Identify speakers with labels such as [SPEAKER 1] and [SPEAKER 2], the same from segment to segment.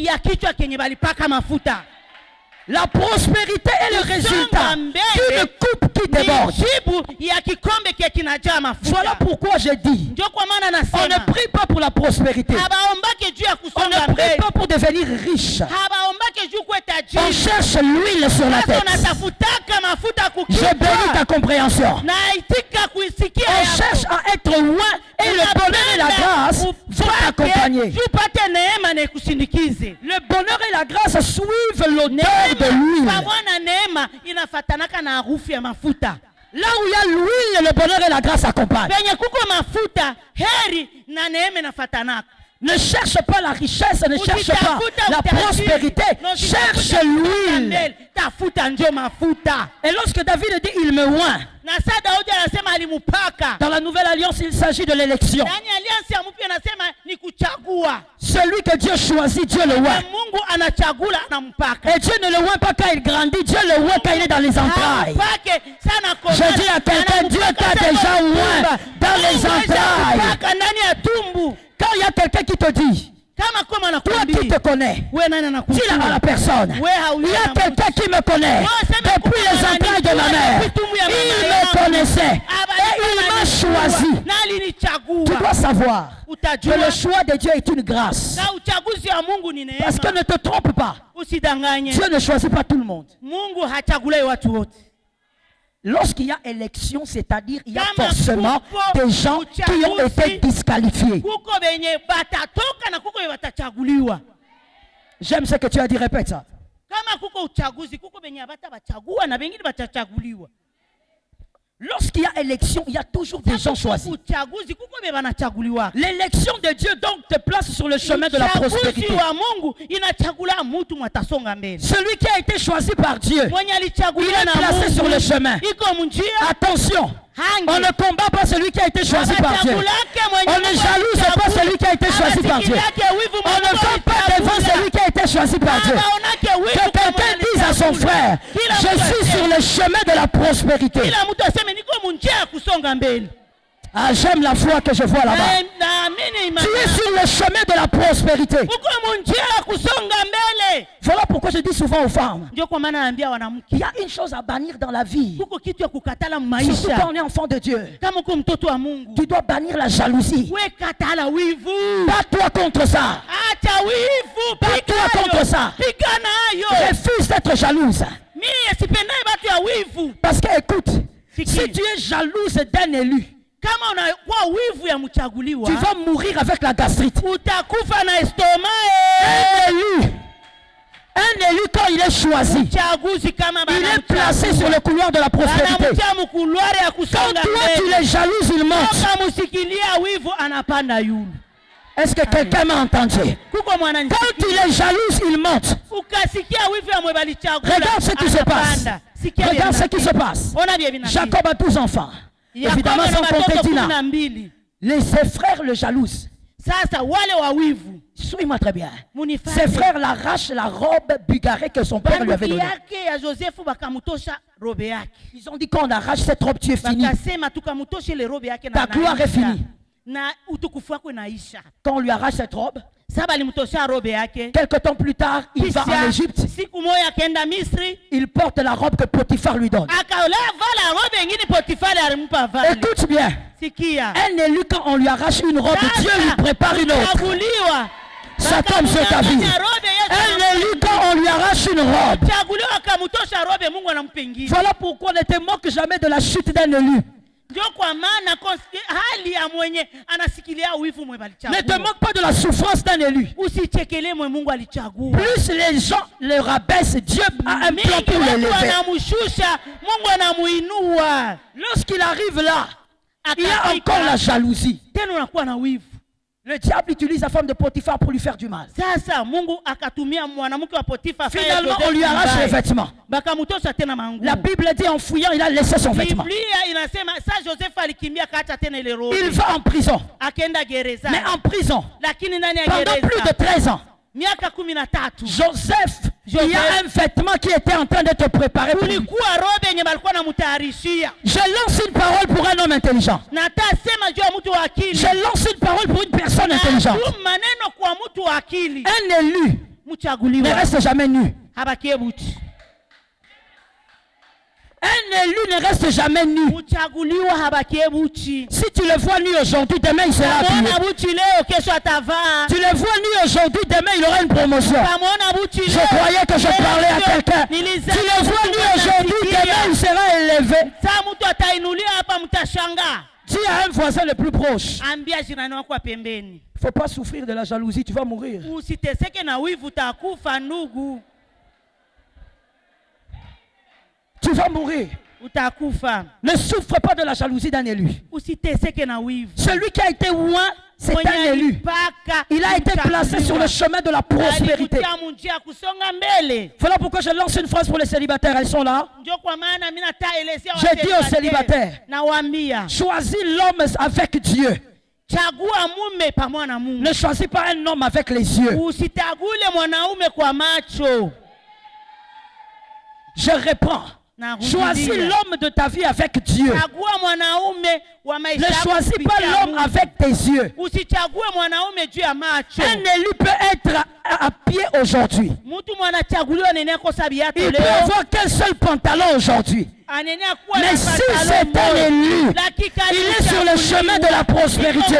[SPEAKER 1] ya kichwa kenye balipaka mafuta.
[SPEAKER 2] La prospérité est le résultat d'une coupe qui déborde. Voilà pourquoi je dis, on ne prie pas pour la prospérité. On ne prie pas pour devenir riche. On cherche l'huile sur la tête. Je bénis ta compréhension. On cherche à être loin et le bonheur et la grâce vont t'accompagner. Le bonheur et la grâce suivent l'odeur de l'huile. Là où il y a l'huile, le bonheur et la grâce accompagnent. Ne cherche pas la richesse, ne cherche pas la prospérité, cherche l'huile. Et lorsque David dit il me oint, dans la nouvelle alliance, il s'agit de l'élection. Celui que Dieu choisit, Dieu le oint. Et Dieu ne le oint pas quand il grandit, Dieu le oint quand il est dans les entrailles. Je dis à quelqu'un, Dieu t'a déjà oint dans les entrailles. Quand il y a quelqu'un qui te dit, toi qui te connais, dis à la personne, il y a quelqu'un qui me connaît depuis les entrailles de ma mère. Il me connaissait et il m'a choisi. Tu dois savoir que le choix de Dieu est une grâce. Parce que ne te trompe pas, Dieu ne choisit pas tout le monde. Lorsqu'il y a élection, c'est-à-dire il y a forcément des gens qui ont été disqualifiés. J'aime ce que tu as dit, répète ça. Lorsqu'il y a élection, il y a toujours des gens choisis. L'élection de Dieu donc te place sur le chemin de la prospérité. Celui qui a été choisi par Dieu, il est placé sur le chemin. Attention, on ne combat pas celui qui a été choisi par Dieu. On ne jalouse pas celui qui a été choisi par Dieu. On ne va pas devant celui qui a été choisi par Dieu. Que quelqu'un dise à son frère, je suis sur le chemin de la prospérité. Ah, j'aime la foi que je vois là-bas. Tu es sur le chemin de la prospérité. Voilà pourquoi je dis souvent aux femmes, il y a une chose à bannir dans la vie. Surtout quand on est enfant de Dieu. Tu dois bannir la jalousie. Bats-toi contre ça. Bats-toi contre ça. Refuse d'être jalouse. Parce que écoute, si tu es jalouse d'un élu, tu vas mourir avec la gastrite. Un élu, quand il est choisi, il est placé sur le couloir de la prospérité. Quand toi tu les jalouses, il monte. Est-ce que quelqu'un m'a entendu? Quand il est jalouse, il monte. Regarde ce qui se passe. Regarde ce qui se passe. Jacob a 12 enfants. Évidemment, sans compter Dina. Ses frères le jalousent. Suis-moi très bien. Ses frères l'arrachent la robe bigarrée que son père lui avait donnée. Ils ont dit qu'on arrache cette robe, tu es fini. Ta gloire est finie. Quand on lui arrache cette robe, quelque temps plus tard, il va en Égypte. Il porte la robe que Potiphar lui donne. Écoute bien. Un élu, quand on lui arrache une robe, Dieu lui prépare une autre. Ça tombe sur ta vie. Un élu, quand on lui arrache une robe. Voilà pourquoi ne te moque jamais de la chute d'un élu. Ne te moque pas de la souffrance d'un élu. Plus les gens le rabaissent, Dieu a un plan pour l'élever. Lorsqu'il arrive là, il y a encore la jalousie. Le diable utilise la femme de Potiphar pour lui faire du mal. Finalement, on lui arrache les vêtements. La Bible dit en fouillant, il a laissé son vêtement. Il va en prison. Mais en prison, pendant plus de 13 ans, Joseph, il y a un vêtement qui était en train d'être préparé pour lui. Je lance une parole pour un homme intelligent. Je lance une parole pour une personne intelligente. Un élu ne reste jamais nu.
[SPEAKER 1] habakebuchi.
[SPEAKER 2] Un élu ne reste jamais nu. Si tu le vois nu aujourd'hui, demain il sera habillé. Tu le vois nu aujourd'hui, demain il aura une promotion. Je croyais que je parlais à quelqu'un. Tu le vois nu aujourd'hui, demain il sera élevé. Dis à un voisin le plus proche. Il ne faut pas souffrir de la jalousie, tu vas mourir. Tu vas mourir. Ne souffre pas de la jalousie d'un élu. Celui qui a été loin, c'est un élu. Il a été placé sur le chemin de la prospérité. Voilà pourquoi je lance une phrase pour les célibataires. Elles sont là. J'ai dit aux célibataires, choisis l'homme avec Dieu. Ne choisis pas un homme avec les yeux. Je réponds. Choisis l'homme de ta vie avec Dieu. Ne choisis pas l'homme avec tes yeux. Un élu peut être à pied aujourd'hui. Il peut avoir qu'un seul pantalon aujourd'hui. Mais si c'est un élu, il est sur le chemin de la prospérité.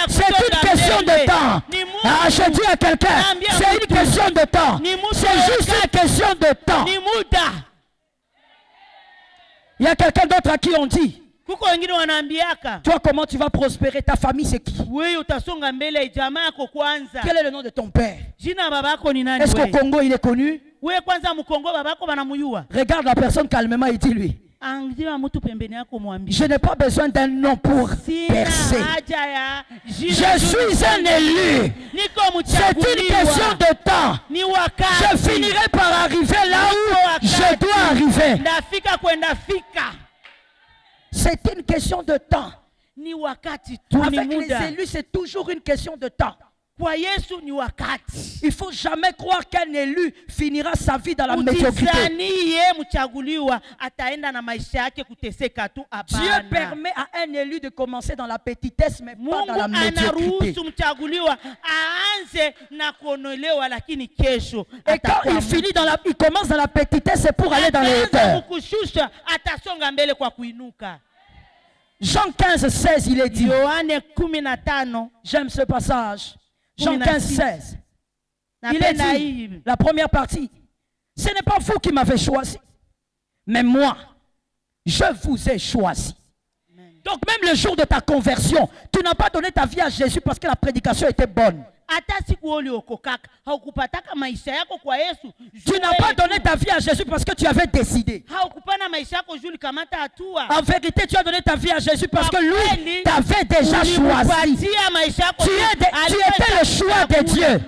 [SPEAKER 2] C'est une question de temps. Ah, je dis à quelqu'un, c'est une question de temps. C'est juste une question de temps. Il y a quelqu'un d'autre à qui on dit, toi comment tu vas prospérer, ta famille c'est qui? Quel est le nom de ton père? Est-ce qu'au Congo il est connu? Regarde la personne calmement et dis-lui, je n'ai pas besoin d'un nom pour percer. Je suis un élu. C'est une question de temps. Je finirai par arriver là où je dois arriver. C'est une question de temps. Avec les élus, c'est toujours une question de temps. Il ne faut jamais croire qu'un élu finira sa vie dans la médiocrité. Dieu permet à un élu de commencer dans la petitesse, mais pas dans la médiocrité. Et quand il finit il commence dans la petitesse, c'est pour aller dans les hauteurs. Jean 15, 16, il est dit. J'aime ce passage. Jean 15, 16. Il est dit, la première partie, ce n'est pas vous qui m'avez choisi, mais moi, je vous ai choisi. Donc même le jour de ta conversion, tu n'as pas donné ta vie à Jésus parce que la prédication était bonne. Tu n'as pas donné ta vie à Jésus parce que tu avais décidé. En vérité, tu as donné ta vie à Jésus parce que lui t'avait déjà choisi. Tu étais le choix de Dieu.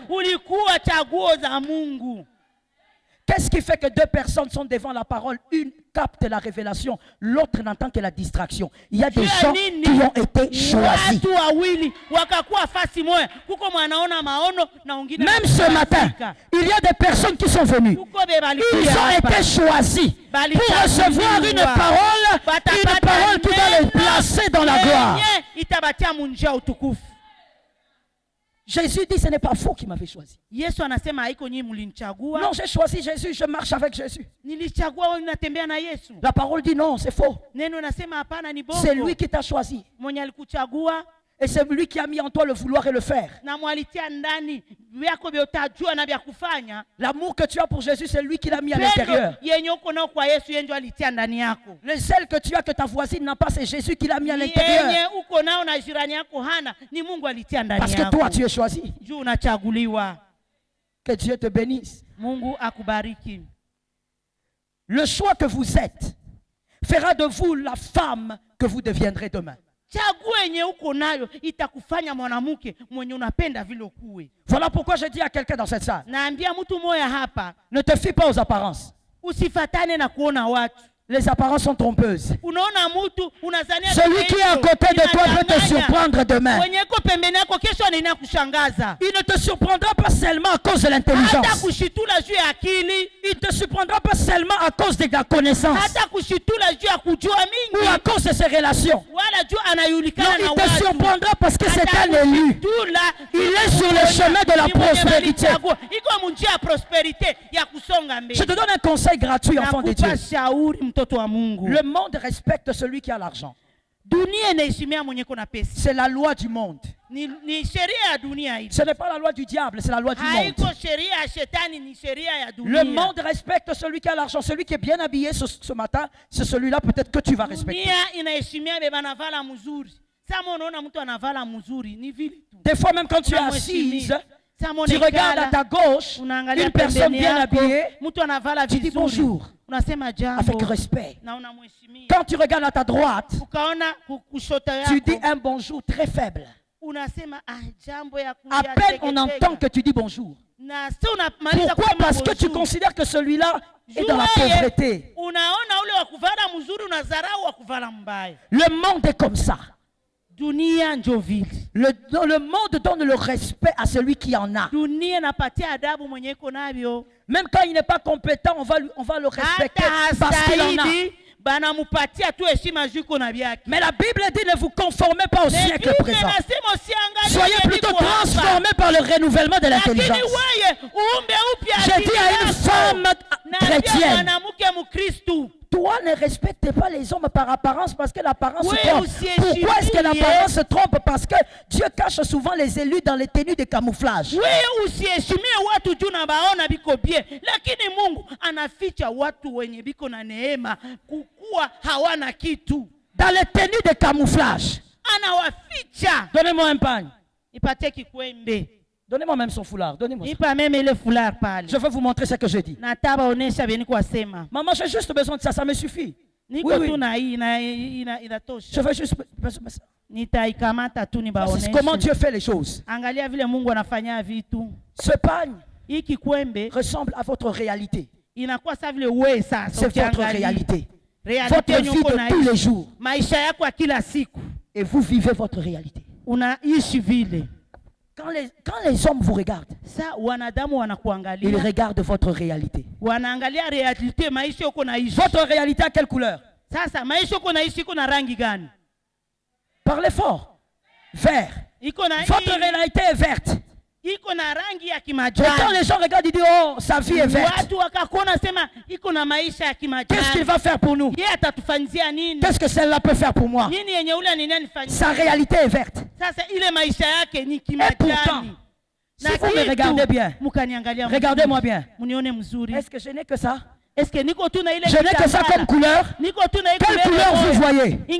[SPEAKER 2] Qu'est-ce qui fait que deux personnes sont devant la parole? Une capte la révélation, l'autre n'entend que la distraction. Il y a des gens qui ont été choisis. Même ce matin, il y a des personnes qui sont venues. Ils ont été choisis pour recevoir une parole qui va les placer dans la gloire. Jésus dit, ce n'est pas vous qui m'avez choisi. Non, j'ai choisi Jésus, je marche avec Jésus. La parole dit non, c'est faux. C'est lui qui t'a choisi. Et c'est lui qui a mis en toi le vouloir et le faire. L'amour que tu as pour Jésus, c'est lui qui l'a mis à l'intérieur. Le zèle que tu as que ta voisine n'a pas, c'est Jésus qui l'a mis à l'intérieur. Parce que toi, tu es choisi. Que Dieu te bénisse. Le choix que vous êtes fera de vous la femme que vous deviendrez demain. Voilà pourquoi je dis à quelqu'un dans cette salle, ne te fie pas aux apparences. Les apparences sont trompeuses. Celui qui est à côté de toi peut te surprendre demain. Il ne te surprendra pas seulement à cause de l'intelligence. Il Il ne te surprendra pas seulement à cause de ta connaissance ou à cause de ses relations. Non, il te surprendra parce que c'est un élu. Il est sur le chemin de la prospérité. Je te donne un conseil gratuit, enfant de Dieu. Le monde respecte celui qui a l'argent. C'est la loi du monde. Ce n'est pas la loi du diable, c'est la loi du monde. Le monde respecte celui qui a l'argent. Celui qui est bien habillé ce matin, c'est celui-là peut-être que tu vas respecter. Des fois même quand tu es assise, tu regardes à ta gauche une personne bien habillée, tu dis bonjour avec respect. Quand tu regardes à ta droite, tu dis un bonjour très faible. À peine on entend que tu dis bonjour. Pourquoi? Parce que tu considères que celui-là est dans la pauvreté. Le monde est comme ça. Le monde donne le respect à celui qui en a. Même quand il n'est pas compétent, on va le respecter parce qu'il en a. Mais la Bible dit ne vous conformez pas au siècle présent. Soyez plutôt transformés par le renouvellement de l'intelligence. J'ai dit à une femme chrétienne, toi ne respectez pas les hommes par apparence parce que l'apparence se trompe. Pourquoi est-ce que l'apparence se trompe? Parce que Dieu cache souvent les élus dans les tenues de camouflage. Dans les tenues de camouflage. Donnez-moi un pagne. Donnez-moi même son foulard. Donnez-moi. Je veux vous montrer ce que je dis. Maman, j'ai juste besoin de ça, ça me suffit. Oui. Je veux juste besoin de ça. C'est comment Dieu fait les choses. Ce pagne ressemble à votre réalité. C'est votre réalité. Votre vie de tous les jours. Et vous vivez votre réalité. Quand les hommes vous regardent, ils regardent votre réalité. Votre réalité a quelle couleur? Parlez fort. Vert. Votre réalité est verte. Et quand les gens regardent, ils disent oh, sa vie est verte. Qu'est-ce qu'il va faire pour nous? Qu'est-ce que celle-là peut faire pour moi? Sa réalité est verte. Et pourtant, si vous me regardez bien, regardez-moi bien. Est-ce que je n'ai que ça? Je n'ai que ça comme couleur. Quelle couleur vous voyez? Il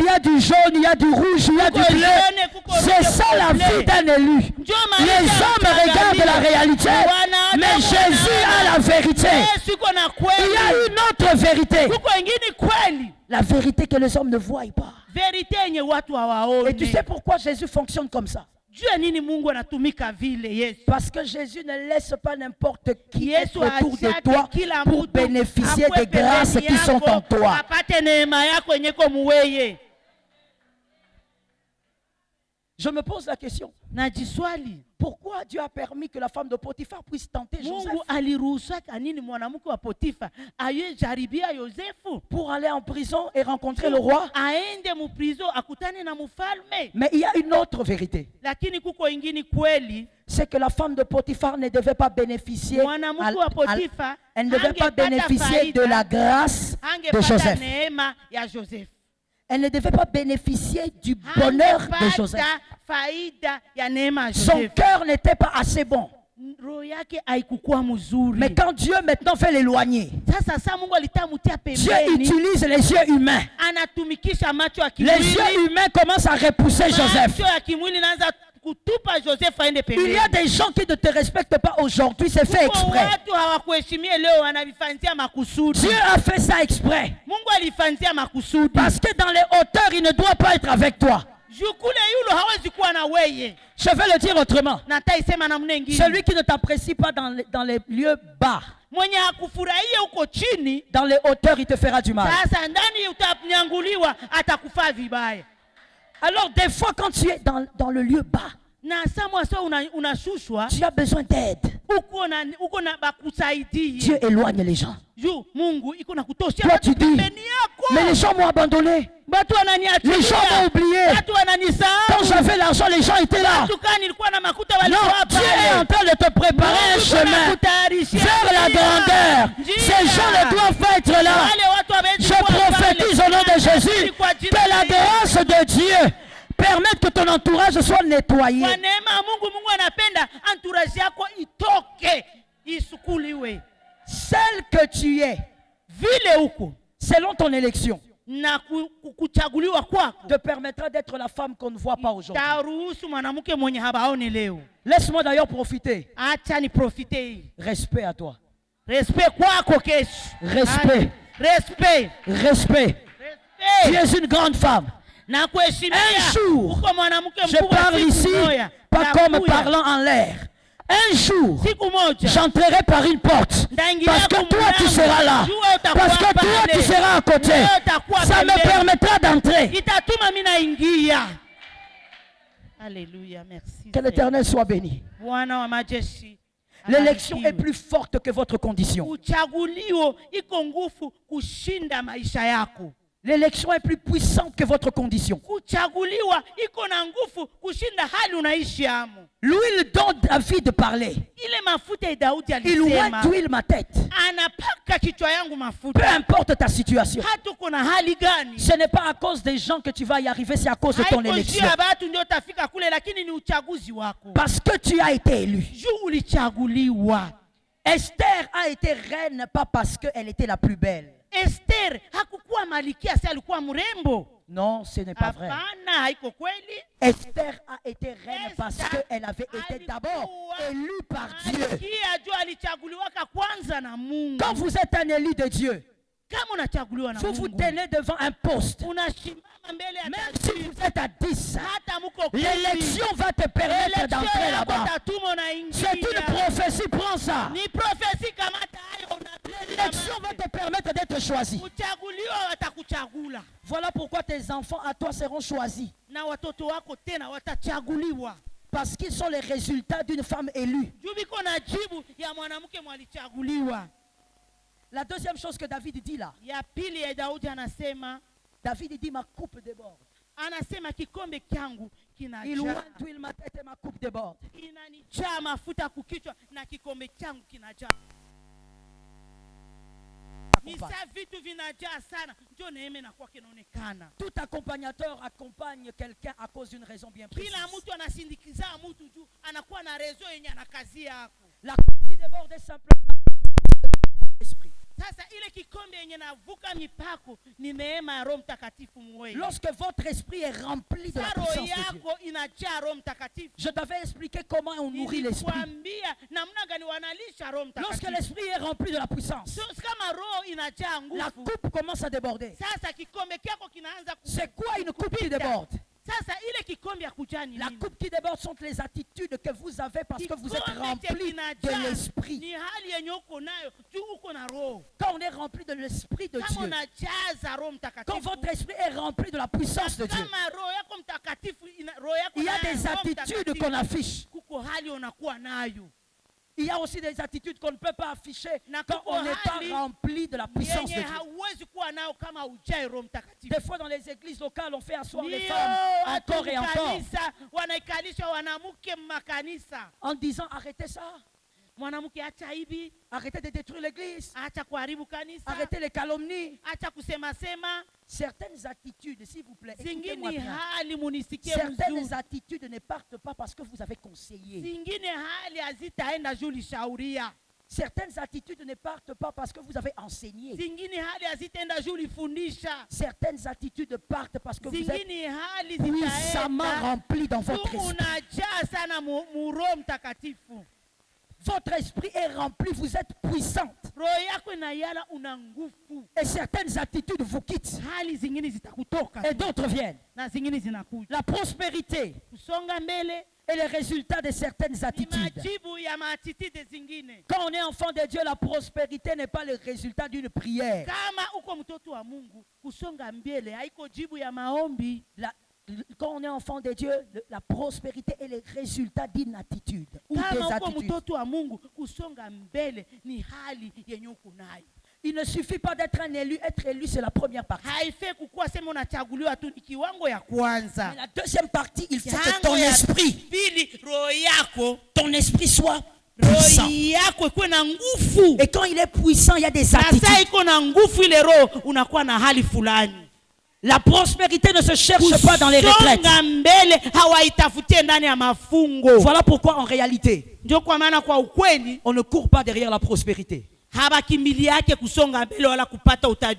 [SPEAKER 2] y a du jaune, il y a du rouge, il y a du bleu. C'est ça la vie d'un élu. Les hommes regardent la réalité, mais Jésus a la vérité. Il y a une autre vérité. La vérité que les hommes ne voient pas. Et tu sais pourquoi Jésus fonctionne comme ça? Parce que Jésus ne laisse pas n'importe qui être autour de toi pour bénéficier des grâces qui sont en toi. Je me pose la question. Pourquoi Dieu a permis que la femme de Potiphar puisse tenter Joseph? Pour aller en prison et rencontrer le roi. Mais il y a une autre vérité. C'est que la femme de Potiphar ne devait pas bénéficier, elle ne devait pas bénéficier de la grâce de Joseph. Elle ne devait pas bénéficier du bonheur de Joseph. Son cœur n'était pas assez bon. Mais quand Dieu maintenant fait l'éloigner, Dieu utilise les yeux humains. Les yeux humains commencent à repousser Joseph. Il y a des gens qui ne te respectent pas aujourd'hui, c'est fait exprès. Dieu a fait ça exprès. Parce que dans les hauteurs, il ne doit pas être avec toi. Je vais le dire autrement. Celui qui ne t'apprécie pas dans les lieux bas, dans les hauteurs, il te fera du mal. Alors des fois quand tu es dans le lieu bas, tu as besoin d'aide. Dieu éloigne les gens. Toi tu dis, mais les gens m'ont abandonné. Les gens m'ont oublié. Quand j'avais l'argent, les gens étaient là. Non, Dieu est en train de te préparer un chemin vers la grandeur. Ces gens ne doivent pas être là. Je prophétise au nom de Jésus que la grâce de Dieu permette que ton entourage soit nettoyé. Celle que tu es, selon ton élection, te permettra d'être la femme qu'on ne voit pas aujourd'hui. Laisse-moi d'ailleurs profiter. Respect à toi.
[SPEAKER 1] Respect kwako kesho.
[SPEAKER 2] Respect.
[SPEAKER 1] Respect.
[SPEAKER 2] Respect. Tu es une grande femme. Un jour, je parle ici pas comme parlant en l'air. Un jour, j'entrerai par une porte. Parce que toi, tu seras là. Parce que toi, tu seras à côté. Ça me permettra d'entrer.
[SPEAKER 1] Alléluia, merci.
[SPEAKER 2] Que l'Éternel soit béni. L'élection est plus forte que votre condition. L'élection est plus puissante que votre condition. L'huile dont David parlait, il oint d'huile ma tête. Peu importe ta situation. Ce n'est pas à cause des gens que tu vas y arriver, c'est à cause de ton élection. Parce que tu as été élu. Esther a été reine pas parce qu'elle était la plus belle.
[SPEAKER 1] Esther hakukuwa malikia, si alikuwa mrembo.
[SPEAKER 2] Non, ce n'est pas vrai. Esther a été reine parce qu'elle avait été d'abord élue par Dieu. Quand vous êtes un élu de Dieu, vous vous tenez devant un poste. Même si vous êtes à 10, l'élection va te permettre d'entrer là-bas. C'est une prophétie, prends ça. L'élection va te permettre d'être choisi. Voilà pourquoi tes enfants à toi seront choisis. Parce qu'ils sont les résultats d'une femme élue. La deuxième chose que David dit là, David dit ma coupe déborde. Il oint d'huile ma tête et ma coupe déborde. Tout accompagnateur accompagne quelqu'un à cause d'une raison bien précise. La coupe qui déborde est simplement l'esprit. Lorsque votre esprit est rempli de la puissance de Dieu, je t'avais expliqué comment on nourrit l'esprit. Lorsque l'esprit est rempli de la puissance, la coupe commence à déborder. C'est quoi une coupe qui déborde? La coupe qui déborde sont les attitudes que vous avez parce que vous êtes rempli de l'esprit. Quand on est rempli de l'esprit de Dieu, quand votre esprit est rempli de la puissance de Dieu, il y a des attitudes qu'on affiche. Il y a aussi des attitudes qu'on ne peut pas afficher quand on n'est pas rempli de la puissance de Dieu. Des fois dans les églises locales, on fait asseoir les femmes encore et encore en disant arrêtez ça. Arrêtez de détruire l'église. Arrêtez les calomnies. Certaines attitudes, s'il vous plaît, écoutez-moi bien. Certaines attitudes ne partent pas parce que vous avez conseillé. Certaines attitudes ne partent pas parce que vous avez enseigné. Certaines attitudes partent parce que vous êtes puissamment rempli dans votre esprit. Votre esprit est rempli, vous êtes puissante. Et certaines attitudes vous quittent. Et d'autres viennent. La prospérité est le résultat de certaines attitudes. Quand on est enfant de Dieu, la prospérité n'est pas le résultat d'une prière. Quand on est enfant de Dieu, la prospérité est le résultat d'une attitude ou des attitudes. Il ne suffit pas d'être un élu. Être élu, c'est la première partie. Mais la deuxième partie, il faut que ton esprit soit puissant. Et quand il est puissant, il y a des attitudes. La prospérité ne se cherche pas dans les retraites. Voilà pourquoi en réalité, on ne court pas derrière la prospérité.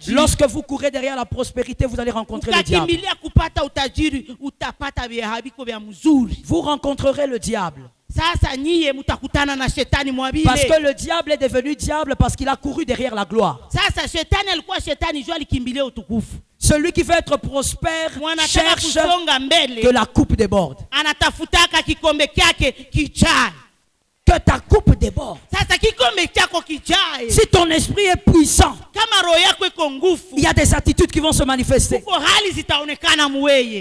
[SPEAKER 2] Lorsque vous courez derrière la prospérité, vous allez rencontrer le diable. Vous rencontrerez le diable. Parce que le diable est devenu diable parce qu'il a couru derrière la gloire. Celui qui veut être prospère cherche que la coupe déborde. Que ta coupe déborde. Si ton esprit est puissant, il y a des attitudes qui vont se manifester.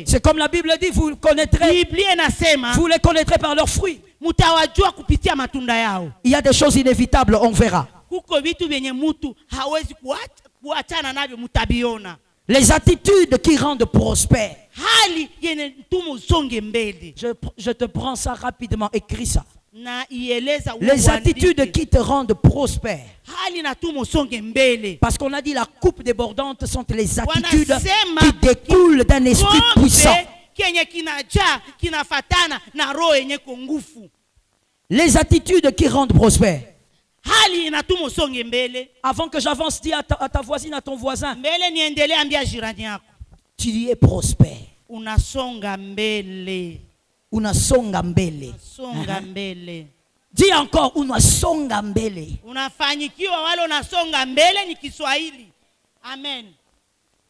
[SPEAKER 2] C'est comme la Bible dit, vous les connaîtrez par leurs fruits. Il y a des choses inévitables, on verra. Les attitudes qui rendent prospère. Je te prends ça rapidement, écris ça. Les attitudes qui te rendent prospère. Parce qu'on a dit la coupe débordante sont les attitudes qui découlent d'un esprit puissant. Les attitudes qui rendent prospère. Avant que j'avance, dis à ta voisine, à ton voisin, tu es prospère. Unasonga mbele. Dis encore, unasonga mbele.
[SPEAKER 1] Unafanyikiwa wale unasonga mbele ni Kiswahili. Amen.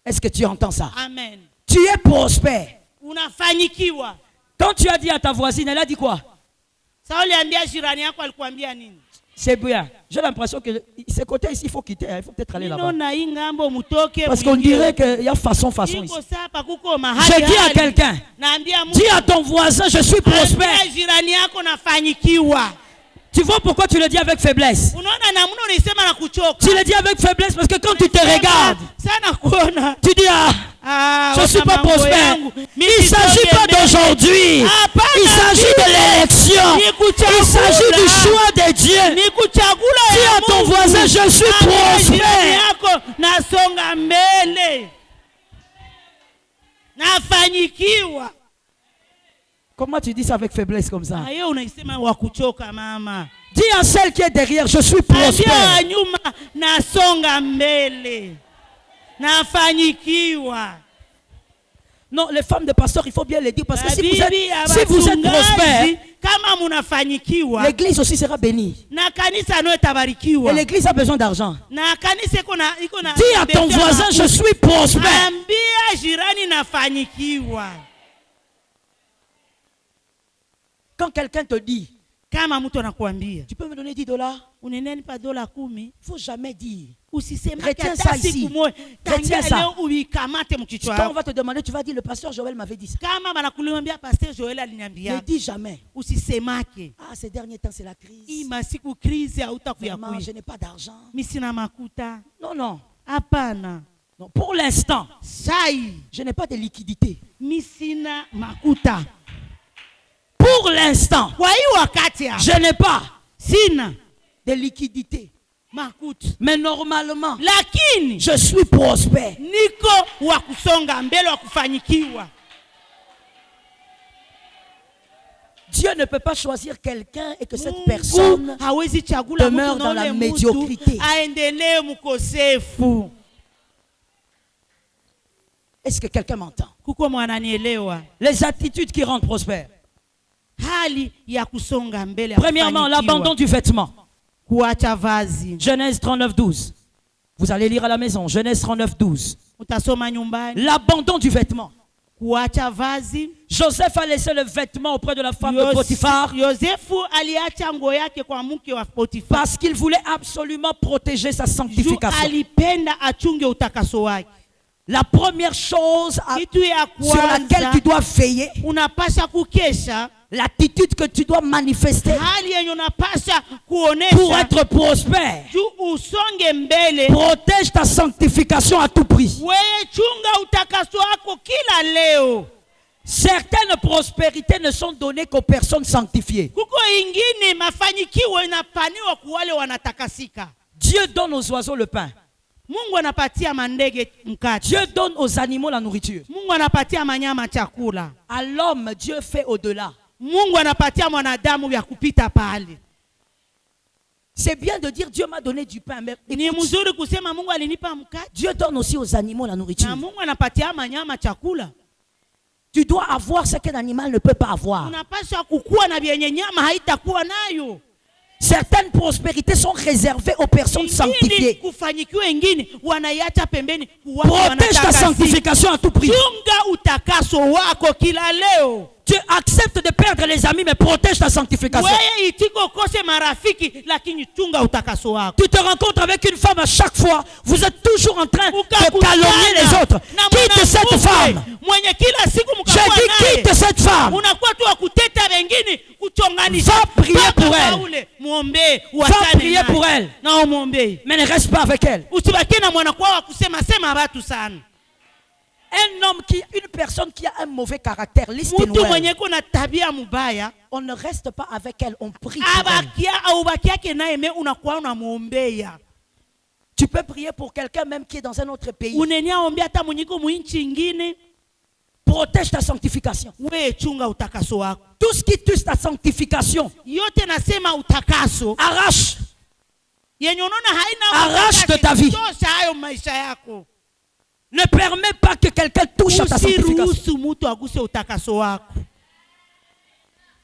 [SPEAKER 2] Est-ce que tu entends ça?
[SPEAKER 1] Amen.
[SPEAKER 2] Tu es prospère.
[SPEAKER 1] Unafanyikiwa.
[SPEAKER 2] Quand tu as dit à ta voisine, elle a dit quoi? C'est bien. J'ai l'impression que ce côté ici, il faut quitter. Il faut peut-être aller là-bas. Parce qu'on dirait qu'il y a façon ici. Je dis à quelqu'un, dis à ton voisin, je suis prospère. Tu vois pourquoi tu le dis avec faiblesse? Tu le dis avec faiblesse parce que quand tu te regardes, tu dis, je ne suis pas prospère. Il ne s'agit pas d'aujourd'hui. Il s'agit de l'élection. Il s'agit du choix de Dieu. Dis à ton voisin, je suis prospère. Comment tu dis ça avec faiblesse comme ça? Dis à celle qui est derrière, je suis prospère. Non, les femmes de pasteurs, il faut bien les dire parce que si vous êtes prospère, l'église aussi sera bénie. Et l'église a besoin d'argent. Dis à ton voisin, je suis prospère. Quand quelqu'un te dit, tu peux me donner $10? Il ne faut jamais dire. Retiens ça ici. Retiens ça. Quand on va te demander, tu vas dire, le pasteur Joël m'avait dit ça. Ne dis jamais. Ces derniers temps, c'est la crise. Vraiment, je n'ai pas d'argent. Non, non. Non, pour l'instant, je n'ai pas de liquidité. Pour l'instant, je n'ai pas de liquidité. Mais normalement, je suis prospère. Dieu ne peut pas choisir quelqu'un et que cette personne demeure dans la médiocrité. Est-ce que quelqu'un m'entend? Les attitudes qui rendent prospère. Premièrement, l'abandon du vêtement. Genèse 39:12. Vous allez lire à la maison. Genèse 39:12. L'abandon du vêtement. Joseph a laissé le vêtement auprès de la femme de Potiphar parce qu'il voulait absolument protéger sa sanctification. La première chose
[SPEAKER 1] kitu ya
[SPEAKER 2] sur laquelle tu dois veiller,
[SPEAKER 1] unapasha kukesha,
[SPEAKER 2] l'attitude que tu dois manifester
[SPEAKER 1] hali yenye unapasha kuonesha
[SPEAKER 2] pour être prospère.
[SPEAKER 1] juu usonge mbele.
[SPEAKER 2] Protège ta sanctification à tout prix.
[SPEAKER 1] Wewe chunga utakaso wako kila leo.
[SPEAKER 2] Certaines prospérités ne sont données qu'aux personnes sanctifiées.
[SPEAKER 1] Kuko ingine mafanikio inapaniwa kwa wale wanatakasika.
[SPEAKER 2] Dieu donne aux oiseaux le pain.
[SPEAKER 1] Mungu anapatia mandege mkate.
[SPEAKER 2] Dieu donne aux animaux la nourriture.
[SPEAKER 1] Mungu anapatia manyama chakula.
[SPEAKER 2] À l'homme, Dieu fait au-delà.
[SPEAKER 1] Mungu anapatia mwanadamu vya kupita pale.
[SPEAKER 2] C'est bien de dire Dieu m'a donné du pain, mais
[SPEAKER 1] Ni mzuri kusema Mungu alinipa mkate.
[SPEAKER 2] Dieu donne aussi aux animaux la nourriture.
[SPEAKER 1] Na Mungu anapatia manyama chakula.
[SPEAKER 2] Tu dois avoir ce qu'un animal ne peut pas avoir.
[SPEAKER 1] Unapaswa kukua na vyenye nyama haitakuwa nayo.
[SPEAKER 2] Certaines prospérités sont réservées aux personnes sanctifiées.
[SPEAKER 1] Kufanyikiwa ingine wanaiacha pembeni.
[SPEAKER 2] Protège ta sanctification à tout prix.
[SPEAKER 1] Chunga utakaso wako kila leo.
[SPEAKER 2] Tu acceptes de perdre les amis, mais protège ta sanctification.
[SPEAKER 1] Wewe itiko kose marafiki, lakini chunga utakaso wako.
[SPEAKER 2] Tu te rencontres avec une femme à chaque fois, vous êtes toujours en train de calomnier les autres. Quitte cette femme. Je dis quitte cette femme. Va prier pour elle. Va prier pour elle. Mais ne reste pas avec elle. Un homme une personne qui a un mauvais caractère, liste noire, on ne reste pas avec elle, on prie pour elle. Tu peux prier pour quelqu'un même qui est dans un autre pays. Protège ta sanctification. Tout ce qui touche ta sanctification, arrache. Arrache de ta vie. Ne permets pas que quelqu'un touche à ta sanctification.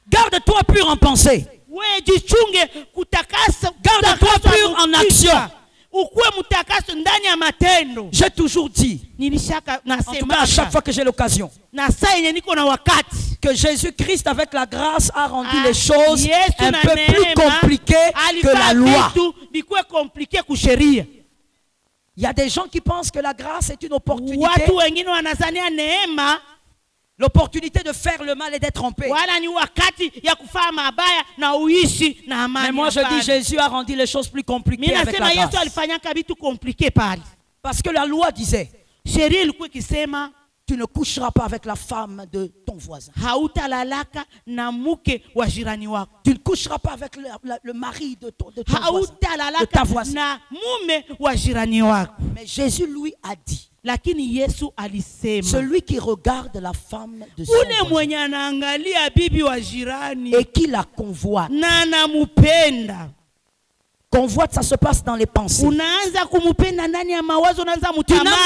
[SPEAKER 2] Garde-toi pur en pensée. Garde-toi pur en action. J'ai toujours dit, en tout cas à chaque fois que j'ai l'occasion, que Jésus-Christ avec la grâce a rendu les choses un peu plus compliquées que la loi. Il y a des gens qui pensent que la grâce est une opportunité. L'opportunité de faire le mal et d'être en paix. Mais moi je dis Jésus a rendu les choses plus compliquées avec la grâce. Parce que la loi disait, tu ne coucheras pas avec la femme de ton voisin. Tu ne coucheras pas avec le mari de ton voisin, de ta voisine. Mais Jésus lui a dit, celui qui regarde la femme de son voisin et qui la convoite. Convoite, ça se passe dans les pensées. Tu n'as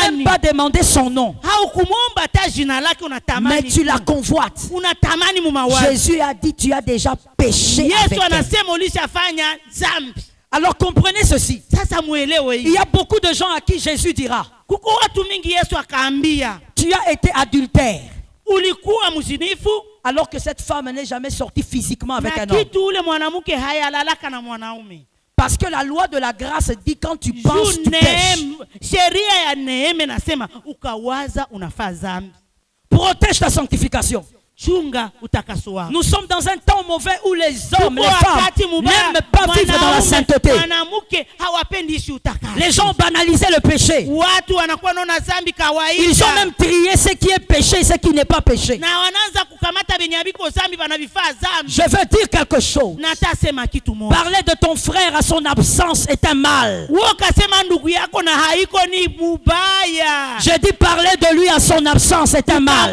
[SPEAKER 2] même pas demandé son nom, mais tu la convoites. Jésus a dit, tu as déjà péché avec elle. Alors comprenez ceci. Il y a beaucoup de gens à qui Jésus dira, tu as été adultère, alors que cette femme n'est jamais sortie physiquement avec un homme. Parce que la loi de la grâce dit quand tu penses, tu pêches. Protège ta sanctification. Nous sommes dans un temps mauvais où les hommes, les femmes n'aiment pas vivre dans la sainteté. Les gens ont banalisé le péché. Ils ont même trié ce qui est péché et ce qui n'est pas péché. Je veux dire quelque chose. Parler de ton frère à son absence est un mal. Je dis parler de lui à son absence est un mal.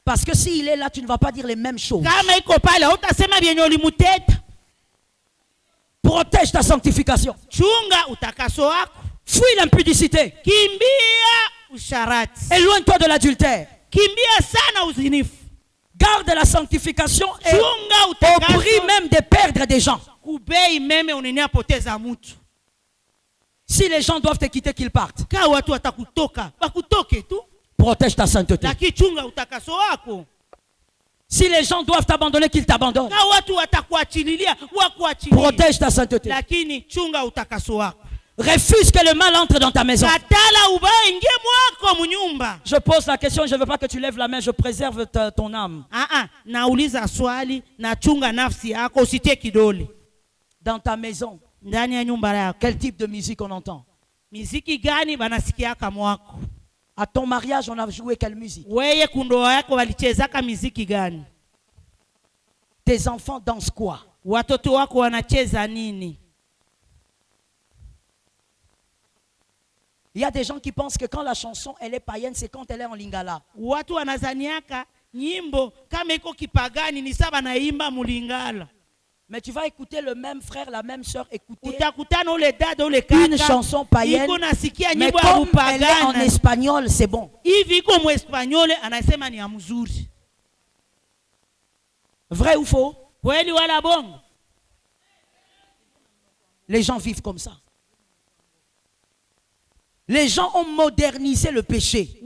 [SPEAKER 2] Parce que s'il est là, tu ne vas pas dire les mêmes choses. Protège ta sanctification. Fuis l'impudicité. Éloigne-toi de l'adultère. Garde la sanctification et au prix même de perdre des gens. Si les gens doivent te quitter, qu'ils partent. Protège ta sainteté. Si les gens doivent t'abandonner, qu'ils t'abandonnent. Protège ta sainteté. Refuse que le mal entre dans ta maison.
[SPEAKER 1] Je
[SPEAKER 2] pose la question, je ne veux pas que tu lèves la main, je préserve ton âme. Dans ta maison, quel type de musique on entend? À ton mariage, on a joué quelle musique? Tes enfants dansent quoi? Il y a des gens qui pensent que quand la chanson elle est païenne, c'est quand elle est en lingala. Mais tu vas écouter le même frère, la même soeur écouter une chanson païenne, mais comme elle est en espagnol, c'est bon. Vrai ou faux? Les gens vivent comme ça. Les gens ont modernisé le péché.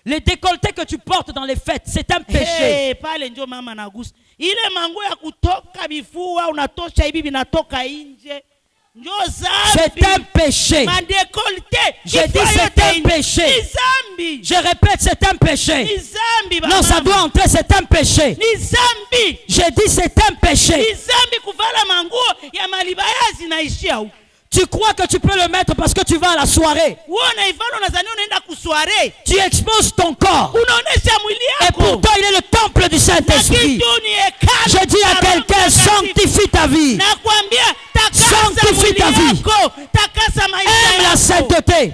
[SPEAKER 2] Les décolletés que tu portes dans les fêtes, c'est un péché. C'est un péché. J'ai dit c'est un péché. Je répète, c'est un péché. Non, ça doit entrer, c'est un péché. J'ai dit c'est un péché. Tu crois que tu peux le mettre parce que tu vas à la soirée. Tu exposes ton corps. Et pourtant il est le temple du Saint-Esprit. Je dis à quelqu'un, sanctifie ta vie. Sanctifie ta vie. Aime la sainteté.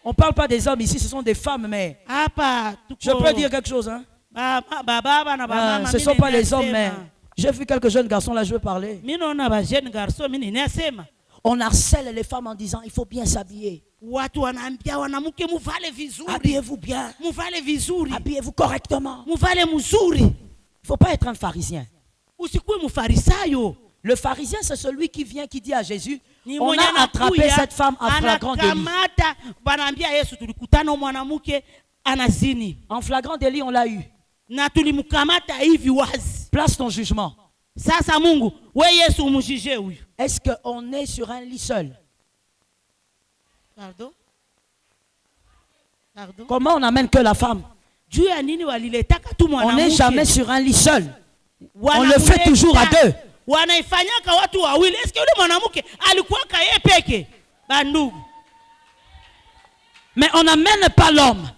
[SPEAKER 2] On ne parle pas des hommes ici, ce sont des femmes, mais je peux dire quelque chose. Hein? Ce ne sont pas les hommes, mais j'ai vu quelques jeunes garçons là, je veux parler. On harcèle les femmes en disant il faut bien s'habiller. Habillez-vous bien. Habillez-vous correctement. Il ne faut pas être un pharisien. Le pharisien, c'est celui qui vient, qui dit à Jésus, on a attrapé cette femme en flagrant délit. En flagrant délit, on l'a eu. Place ton jugement. Est-ce qu'on est sur un lit seul?
[SPEAKER 1] Pardon?
[SPEAKER 2] Comment on n'amène que la femme? On n'est jamais sur un lit seul. On le fait toujours à deux. Mais on n'amène pas l'homme.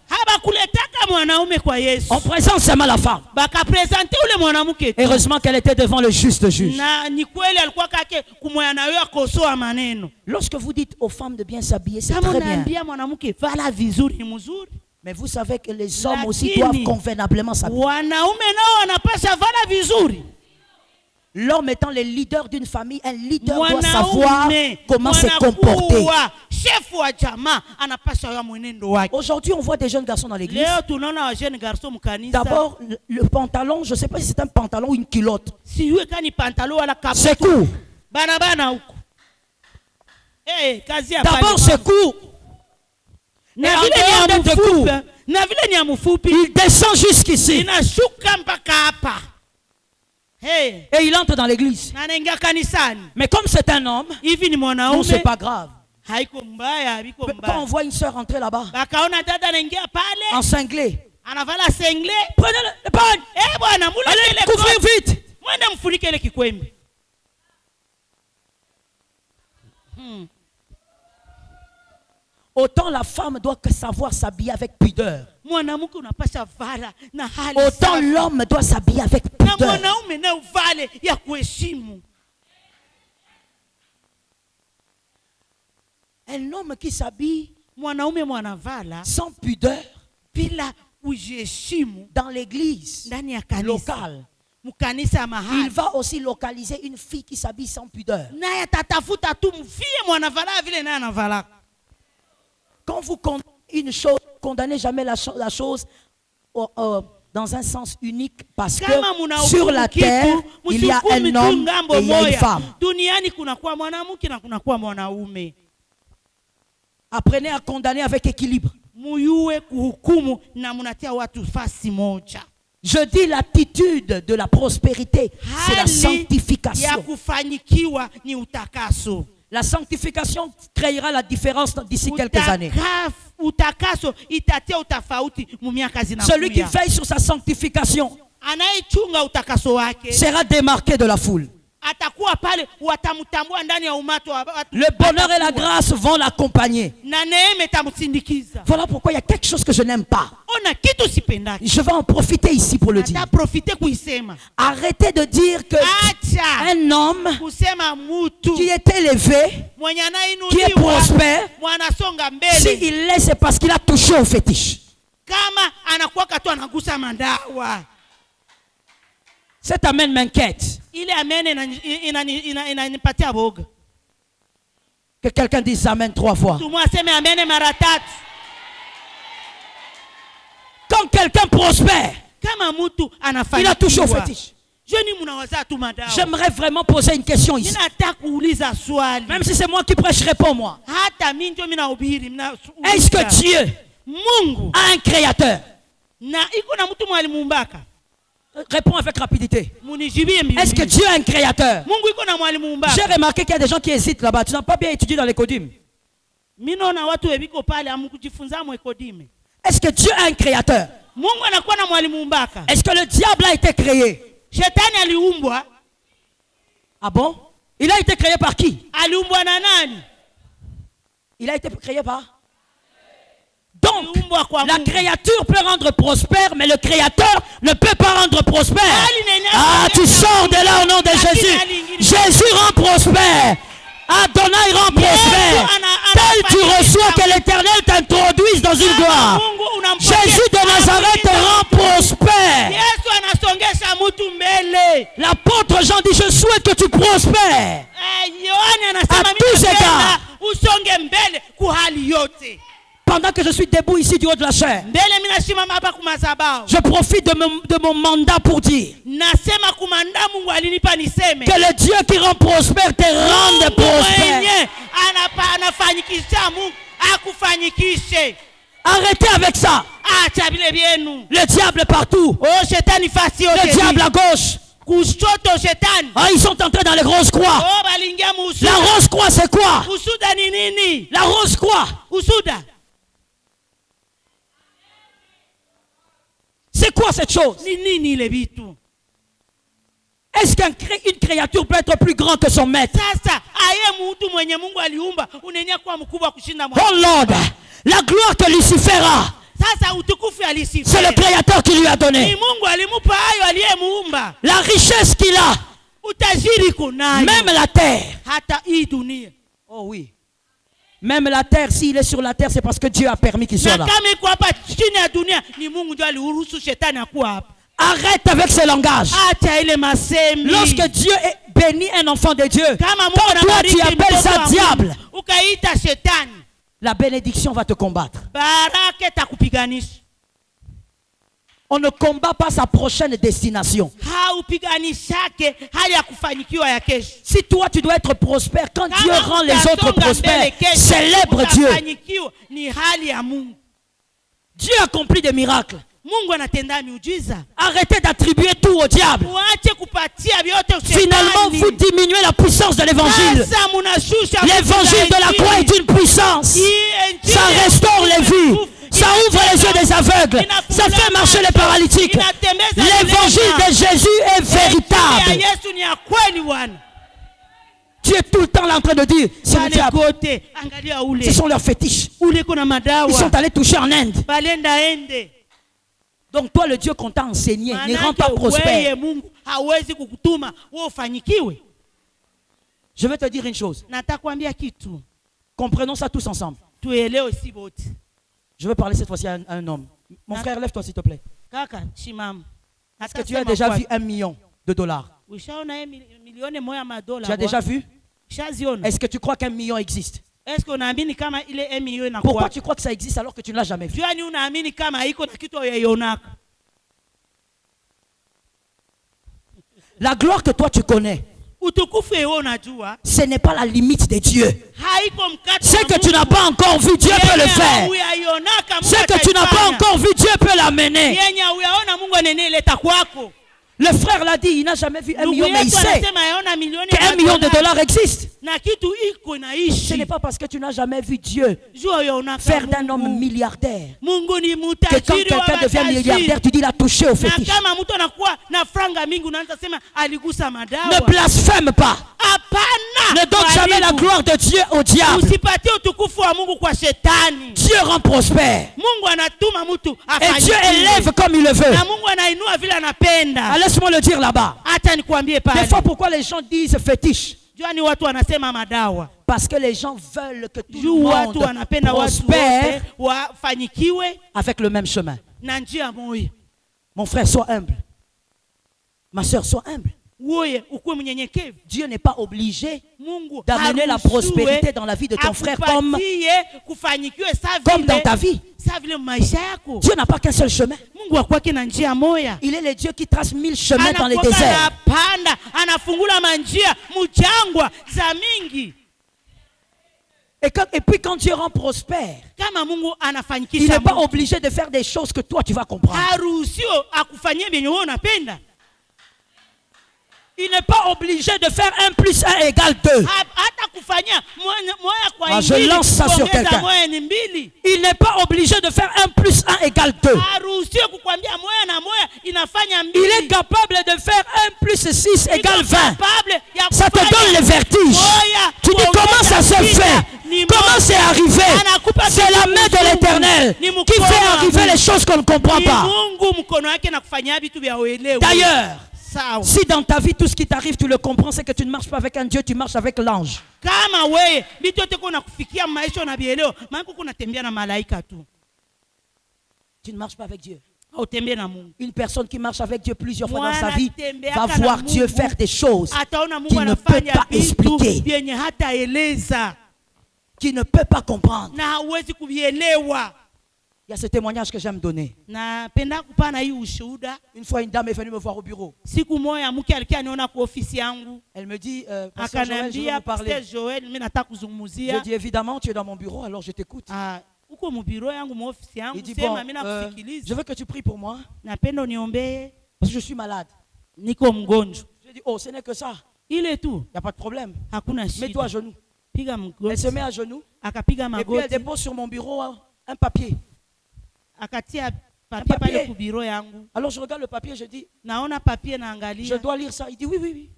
[SPEAKER 2] On présente seulement la femme. Heureusement qu'elle était devant le juste juge. Lorsque vous dites aux femmes de bien s'habiller, c'est très bien. Mais vous savez que les hommes aussi doivent convenablement s'habiller. L'homme étant le leader d'une famille, un leader doit savoir comment se comporter. Aujourd'hui, on voit des jeunes garçons dans l'église. D'abord, le pantalon, je ne sais pas si c'est un pantalon ou une culotte. C'est court. D'abord, c'est court. Il descend jusqu'ici. Et il entre dans l'église. Mais comme c'est un homme, non, c'est pas grave. Quand on voit une soeur entrer là-bas, en cinglé, prenez le pan. Allez, couvrir vite. Autant la femme doit savoir s'habiller avec pudeur. Autant l'homme doit s'habiller avec pudeur. Un homme qui s'habille sans pudeur dans l'église locale, il va aussi localiser une fille qui s'habille sans pudeur. Quand vous condamnez une chose, condamnez jamais la chose dans un sens unique, parce que sur la terre, il y a un homme et il y a une femme. Apprenez à condamner avec équilibre. Je dis l'attitude de la prospérité, c'est la sanctification. La sanctification créera la différence d'ici quelques années. Celui qui veille sur sa sanctification sera démarqué de la foule. Le bonheur et la grâce vont l'accompagner. Voilà pourquoi il y a quelque chose que je n'aime pas. Je vais en profiter ici pour le dire. Arrêtez de dire que un homme qui est élevé, qui est prospère, s'il l'est, c'est parce qu'il a touché au fétiche. Cet amen m'inquiète. Que quelqu'un dise amen 3 fois. Quand quelqu'un prospère, il a touché au fétiche. J'aimerais vraiment poser une question ici. Même si c'est moi qui prêche, réponds-moi. Est-ce que Dieu a un créateur? Réponds avec rapidité. Est-ce que Dieu a un créateur? J'ai remarqué qu'il y a des gens qui hésitent là-bas. Tu n'as pas bien étudié dans les codymes. Est-ce que Dieu a un créateur? Est-ce que le diable a été créé? Ah bon? Il a été créé par qui? Il a été créé par? Donc, la créature peut rendre prospère, mais le créateur ne peut pas rendre prospère. Ah, tu sors de là au nom de Jésus. Jésus rend prospère. Adonai rend prospère. Tel tu reçois que l'Éternel t'introduise dans une gloire. Jésus de Nazareth rend prospère. L'apôtre Jean dit, je souhaite que tu prospères à tous égards. Pendant que je suis debout ici du haut de la chair, je profite de mon mandat pour dire que le Dieu qui rend prospère te rende prospère. Arrêtez avec ça. Le diable partout. Le diable à gauche. Ah, ils sont entrés dans les grosses croix. La rose croix, c'est quoi? La rose croix. C'est quoi cette chose? Est-ce qu'une créature peut être plus grande que son maître? Oh Lord, la gloire que Lucifer a, c'est le créateur qui lui a donné. La richesse qu'il a, même la terre. Oh oui. Même la terre, s'il est sur la terre, c'est parce que Dieu a permis qu'il soit là. Arrête avec ce langage. Lorsque Dieu bénit un enfant de Dieu, quand toi tu appelles ça diable, la bénédiction va te combattre. On ne combat pas sa prochaine destination. Si toi tu dois être prospère, quand Dieu rend les autres prospères, célèbre Dieu. Dieu accomplit des miracles. Arrêtez d'attribuer tout au diable. Finalement, vous diminuez la puissance de l'évangile. L'évangile de la croix est une puissance. Ça restaure les vies. Ça ouvre les yeux des aveugles. Ça fait marcher les paralytiques. L'évangile de Jésus est véritable. Tu es tout le temps là en train de dire, c'est le diable. Ce sont leurs fétiches. Ils sont allés toucher en Inde. Donc toi, le Dieu qu'on t'a enseigné ne rend pas prospère. Je vais te dire une chose. Comprenons ça tous ensemble. Je veux parler cette fois-ci à un homme. Mon frère, lève-toi s'il te plaît. Est-ce que tu as déjà vu $1 million? Tu as déjà vu? Est-ce que tu crois qu'1 million existe? Pourquoi tu crois que ça existe alors que tu ne l'as jamais vu? La gloire que toi tu connais, ce n'est pas la limite de Dieu. Ce que tu n'as pas encore vu, Dieu peut le faire. Ce que tu n'as pas encore vu, Dieu peut l'amener. Le frère l'a dit, il n'a jamais vu 1 million, mais il sait qu'1 million de dollars existe. Ce n'est pas parce que tu n'as jamais vu Dieu faire d'un homme milliardaire que quand quelqu'un devient milliardaire, tu dis il a touché au fétiche. Ne blasphème pas. Ne donne jamais la gloire de Dieu au diable. Dieu rend prospère. Et Dieu élève comme il le veut. Laisse-moi le dire là-bas. Des fois, pourquoi les gens disent fétiche? Parce que les gens veulent que tout le monde prospère avec le même chemin. Mon frère, sois humble. Ma soeur, sois humble. Dieu n'est pas obligé d'amener la prospérité dans la vie de ton frère comme dans ta vie. Dieu n'a pas qu'un seul chemin. Il est le Dieu qui trace 1000 chemins dans les déserts. Et puis quand Dieu rend prospère, il n'est pas obligé de faire des choses que toi tu vas comprendre. Il n'est pas obligé de faire 1 plus 1 égale 2. Je lance ça sur quelqu'un. Il n'est pas obligé de faire 1 plus 1 égale 2. Il est capable de faire 1 plus 6 égale 20. Ça te donne le vertige. Tu dis comment ça se fait? Comment c'est arrivé? C'est la main de l'Éternel qui fait arriver les choses qu'on ne comprend pas. D'ailleurs, si dans ta vie tout ce qui t'arrive tu le comprends, c'est que tu ne marches pas avec un Dieu, tu marches avec l'ange. Tu ne marches pas avec Dieu. Une personne qui marche avec Dieu plusieurs fois dans sa vie va voir Dieu faire des choses qu'il ne peut pas expliquer, qu'il ne peut pas comprendre. Il y a ce témoignage que j'aime donner. Une fois, une dame est venue me voir au bureau. Elle me dit, Pasteur Joël, je veux vous parler. Je dis, évidemment, tu es dans mon bureau, alors je t'écoute. Il dit, bon, je veux que tu pries pour moi, parce que je suis malade. Je dis, oh, ce n'est que ça. Il n'y a pas de problème. Mets-toi à genoux. Elle se met à genoux, et puis elle dépose sur mon bureau un papier. Alors je regarde le papier, je dis, je dois lire ça. Il dit oui, oui, oui.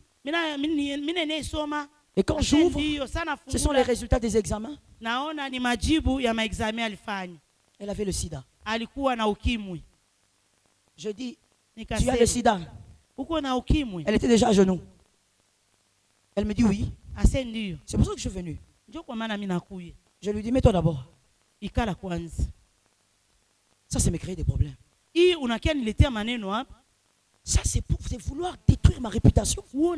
[SPEAKER 2] Et quand j'ouvre, ce sont les résultats des examens. Elle avait le sida. Je dis, tu as le sida? Elle était déjà à genoux. Elle me dit oui. C'est pour ça que je suis venu. Je lui dis, mets-toi d'abord. Ça, c'est me créer des problèmes. Ça, c'est pour vouloir détruire ma réputation. Tu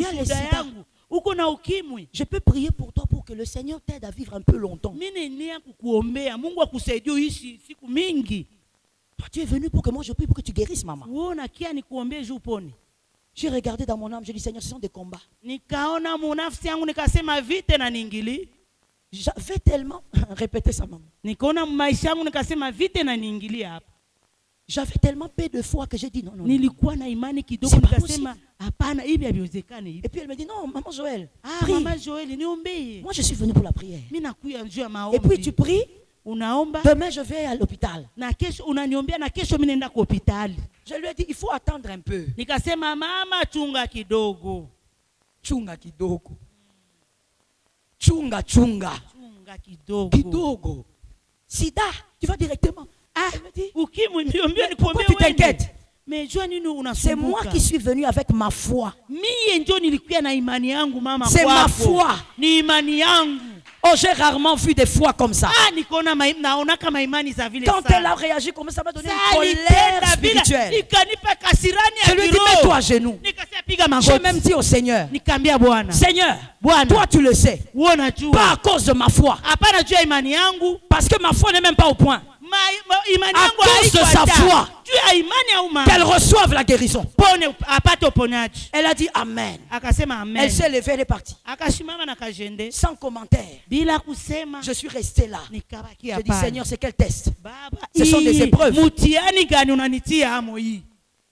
[SPEAKER 2] as le sida. Je peux prier pour toi pour que le Seigneur t'aide à vivre un peu longtemps. Toi, tu es venu pour que moi je prie pour que tu guérisses, maman. J'ai regardé dans mon âme, j'ai dit, Seigneur, ce sont des combats. J'avais tellement répété ça, maman. J'avais tellement peu de foi que j'ai dit non, non, non. C'est pas possible. Et puis elle me dit non, maman Joël, prie. Moi je suis venu pour la prière. Et puis tu pries. Demain je vais à l'hôpital. Je lui ai dit il faut attendre un peu. Chunga kidogo. Chunga kidogo. Sida, tu vas directement. Elle me dit, pourquoi tu t'inquiètes? C'est moi qui suis venu avec ma foi. C'est ma foi. Oh, j'ai rarement vu des foi comme ça. Quand elle a réagi comme ça, m'a donné une colère spirituelle. Je lui ai dit, mets-toi à genoux. J'ai même dit au Seigneur, Seigneur, toi tu le sais. Pas à cause de ma foi. Parce que ma foi n'est même pas au point. À cause de sa foi, qu'elle reçoive la guérison. Elle a dit Amen.
[SPEAKER 1] Amen.
[SPEAKER 2] Elle s'est levée, elle est partie. Sans commentaire. Je suis resté là. Je dis Seigneur, c'est quel test? Ce sont des épreuves.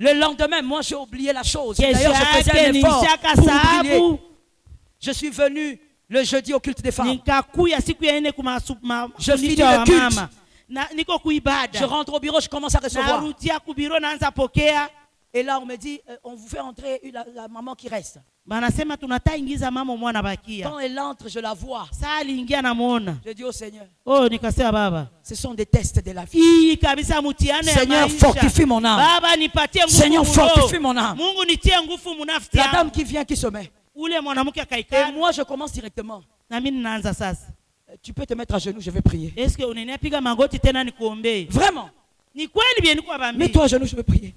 [SPEAKER 2] Le lendemain, moi j'ai oublié la chose. D'ailleurs, je faisais un effort pour oublier. Je suis venu le jeudi au culte des femmes. Je finis le culte. Je rentre au bureau, je commence à recevoir. Et là, on me dit, on vous fait entrer la maman qui reste. Quand elle entre, je la vois. Je dis au Seigneur, ce sont des tests de la vie. Seigneur, fortifie mon âme. Seigneur, fortifie mon âme. La dame qui vient, qui se met. Et moi, je commence directement. Tu peux te mettre à genoux, je vais prier. Vraiment. Mets-toi à genoux, je vais prier.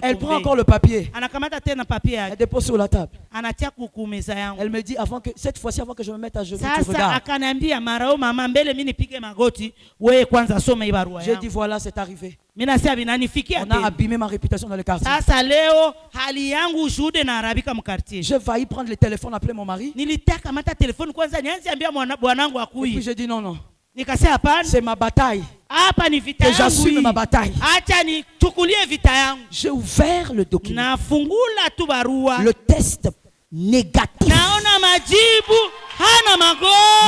[SPEAKER 2] Elle prend encore le papier. Elle dépose sur la table. Elle me dit, cette fois-ci, avant que je me mette à genoux, tu regardes. J'ai dit, voilà, c'est arrivé. On a abîmé ma réputation dans le quartier. J'ai failli prendre le téléphone, appeler mon mari. Et puis j'ai dit, non. C'est ma bataille. Et j'assume ma bataille. J'ai ouvert le document. Le test négatif.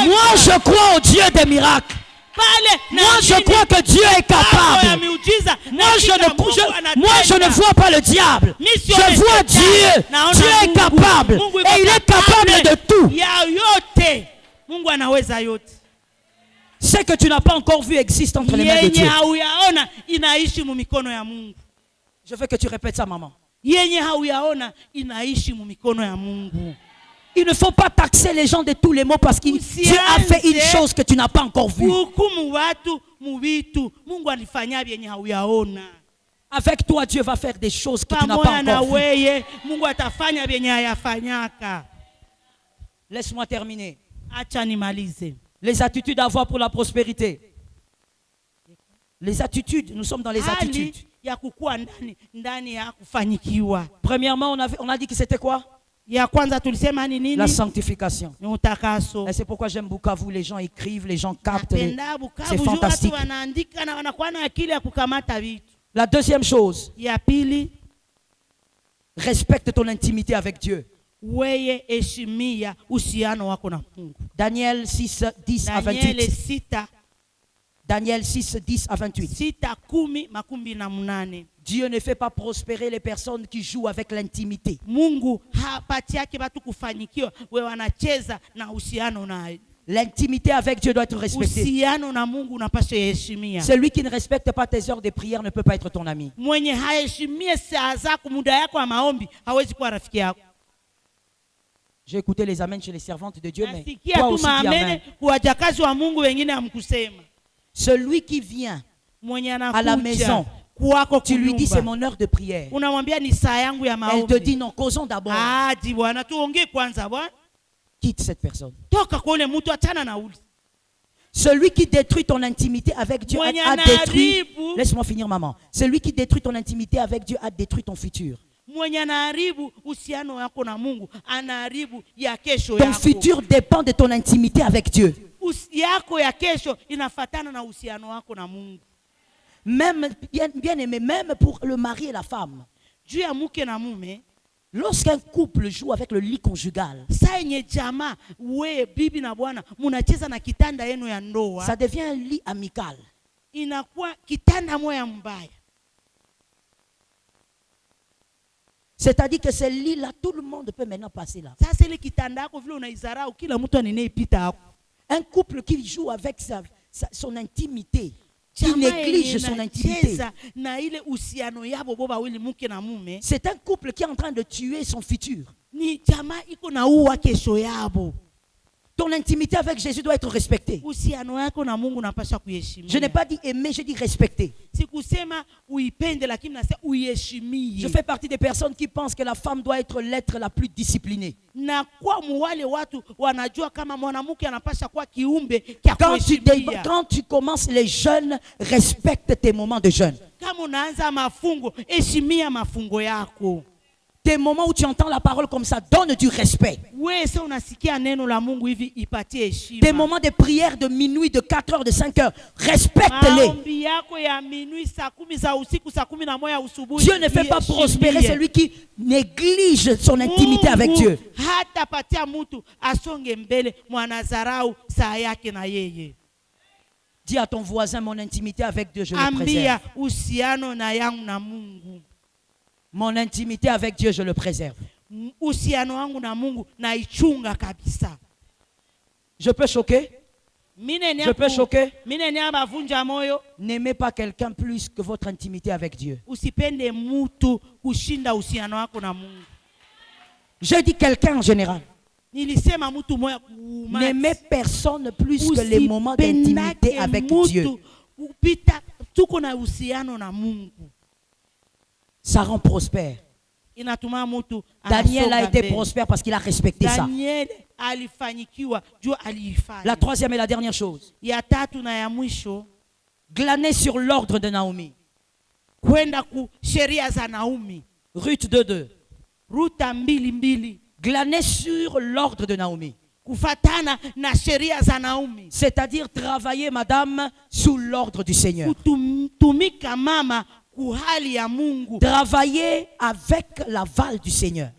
[SPEAKER 2] Moi, je crois au Dieu des miracles. Moi, je crois que Dieu est capable. Moi, je ne vois pas le diable. Je vois Dieu. Dieu est capable. Et il est capable de tout. Ce que tu n'as pas encore vu existe entre les mains de Dieu. Je veux que tu répètes ça, maman. Il ne faut pas taxer les gens de tous les mots parce que Dieu a fait une chose que tu n'as pas encore vue. Avec toi, Dieu va faire des choses que tu n'as pas encore vues. Laisse-moi terminer. Les attitudes à avoir pour la prospérité. Les attitudes, nous sommes dans les attitudes. Premièrement, on a dit que c'était quoi? La sanctification. Et c'est pourquoi j'aime Bukavu, les gens écrivent, les gens captent. C'est fantastique. La deuxième chose, respecte ton intimité avec Dieu. Daniel 6, 10 à 28. Daniel 6, 10 à 28. Dieu ne fait pas prospérer les personnes qui jouent avec l'intimité. L'intimité avec Dieu doit être respectée. Celui qui ne respecte pas tes heures de prière ne peut pas être ton ami. J'ai écouté les amens chez les servantes de Dieu, mais toi aussi dis amen. Celui qui vient à la maison, tu lui dis c'est mon heure de prière. Elle te dit non, causons d'abord. Quitte cette personne. Celui qui détruit ton intimité avec Dieu a détruit. Laisse-moi finir, maman. Celui qui détruit ton intimité avec Dieu a détruit ton futur. Ton futur dépend de ton intimité avec Dieu. Même, bien aimé, même pour le mari et la femme. Lorsqu'un couple joue avec le lit conjugal, ça devient un lit amical. C'est-à-dire que ce lit-là, tout le monde peut maintenant passer là. Un couple qui joue avec son intimité, qui néglige son intimité, c'est un couple qui est en train de tuer son futur. Ton intimité avec Jésus doit être respectée. Je n'ai pas dit aimer, j'ai dit respecter. Je fais partie des personnes qui pensent que la femme doit être l'être la plus disciplinée. Quand tu commences les jeûnes, respecte tes moments de jeûne.
[SPEAKER 1] kama unaanza mafungo, heshimia mafungo yako.
[SPEAKER 2] Des moments où tu entends la parole comme ça, donne du respect. Des moments de prière de minuit, de 4 heures, de 5 heures, respecte-les. Dieu ne fait pas prospérer celui qui néglige son intimité avec Dieu. Dis à ton voisin, mon intimité avec Dieu, je le préserve. Mon intimité avec Dieu, je le préserve. Je peux choquer? Je peux choquer? N'aimez pas quelqu'un plus que votre intimité avec Dieu. Je dis quelqu'un en général. N'aimez personne plus que les moments d'intimité avec Dieu. Ça rend prospère. Daniel a été prospère parce qu'il a respecté ça. La troisième et la dernière chose. Glaner sur l'ordre de Naomi. Ruth 2:2. Glaner sur l'ordre de Naomi. C'est-à-dire travailler, madame, sous l'ordre du Seigneur. Travailler avec l'aval du Seigneur.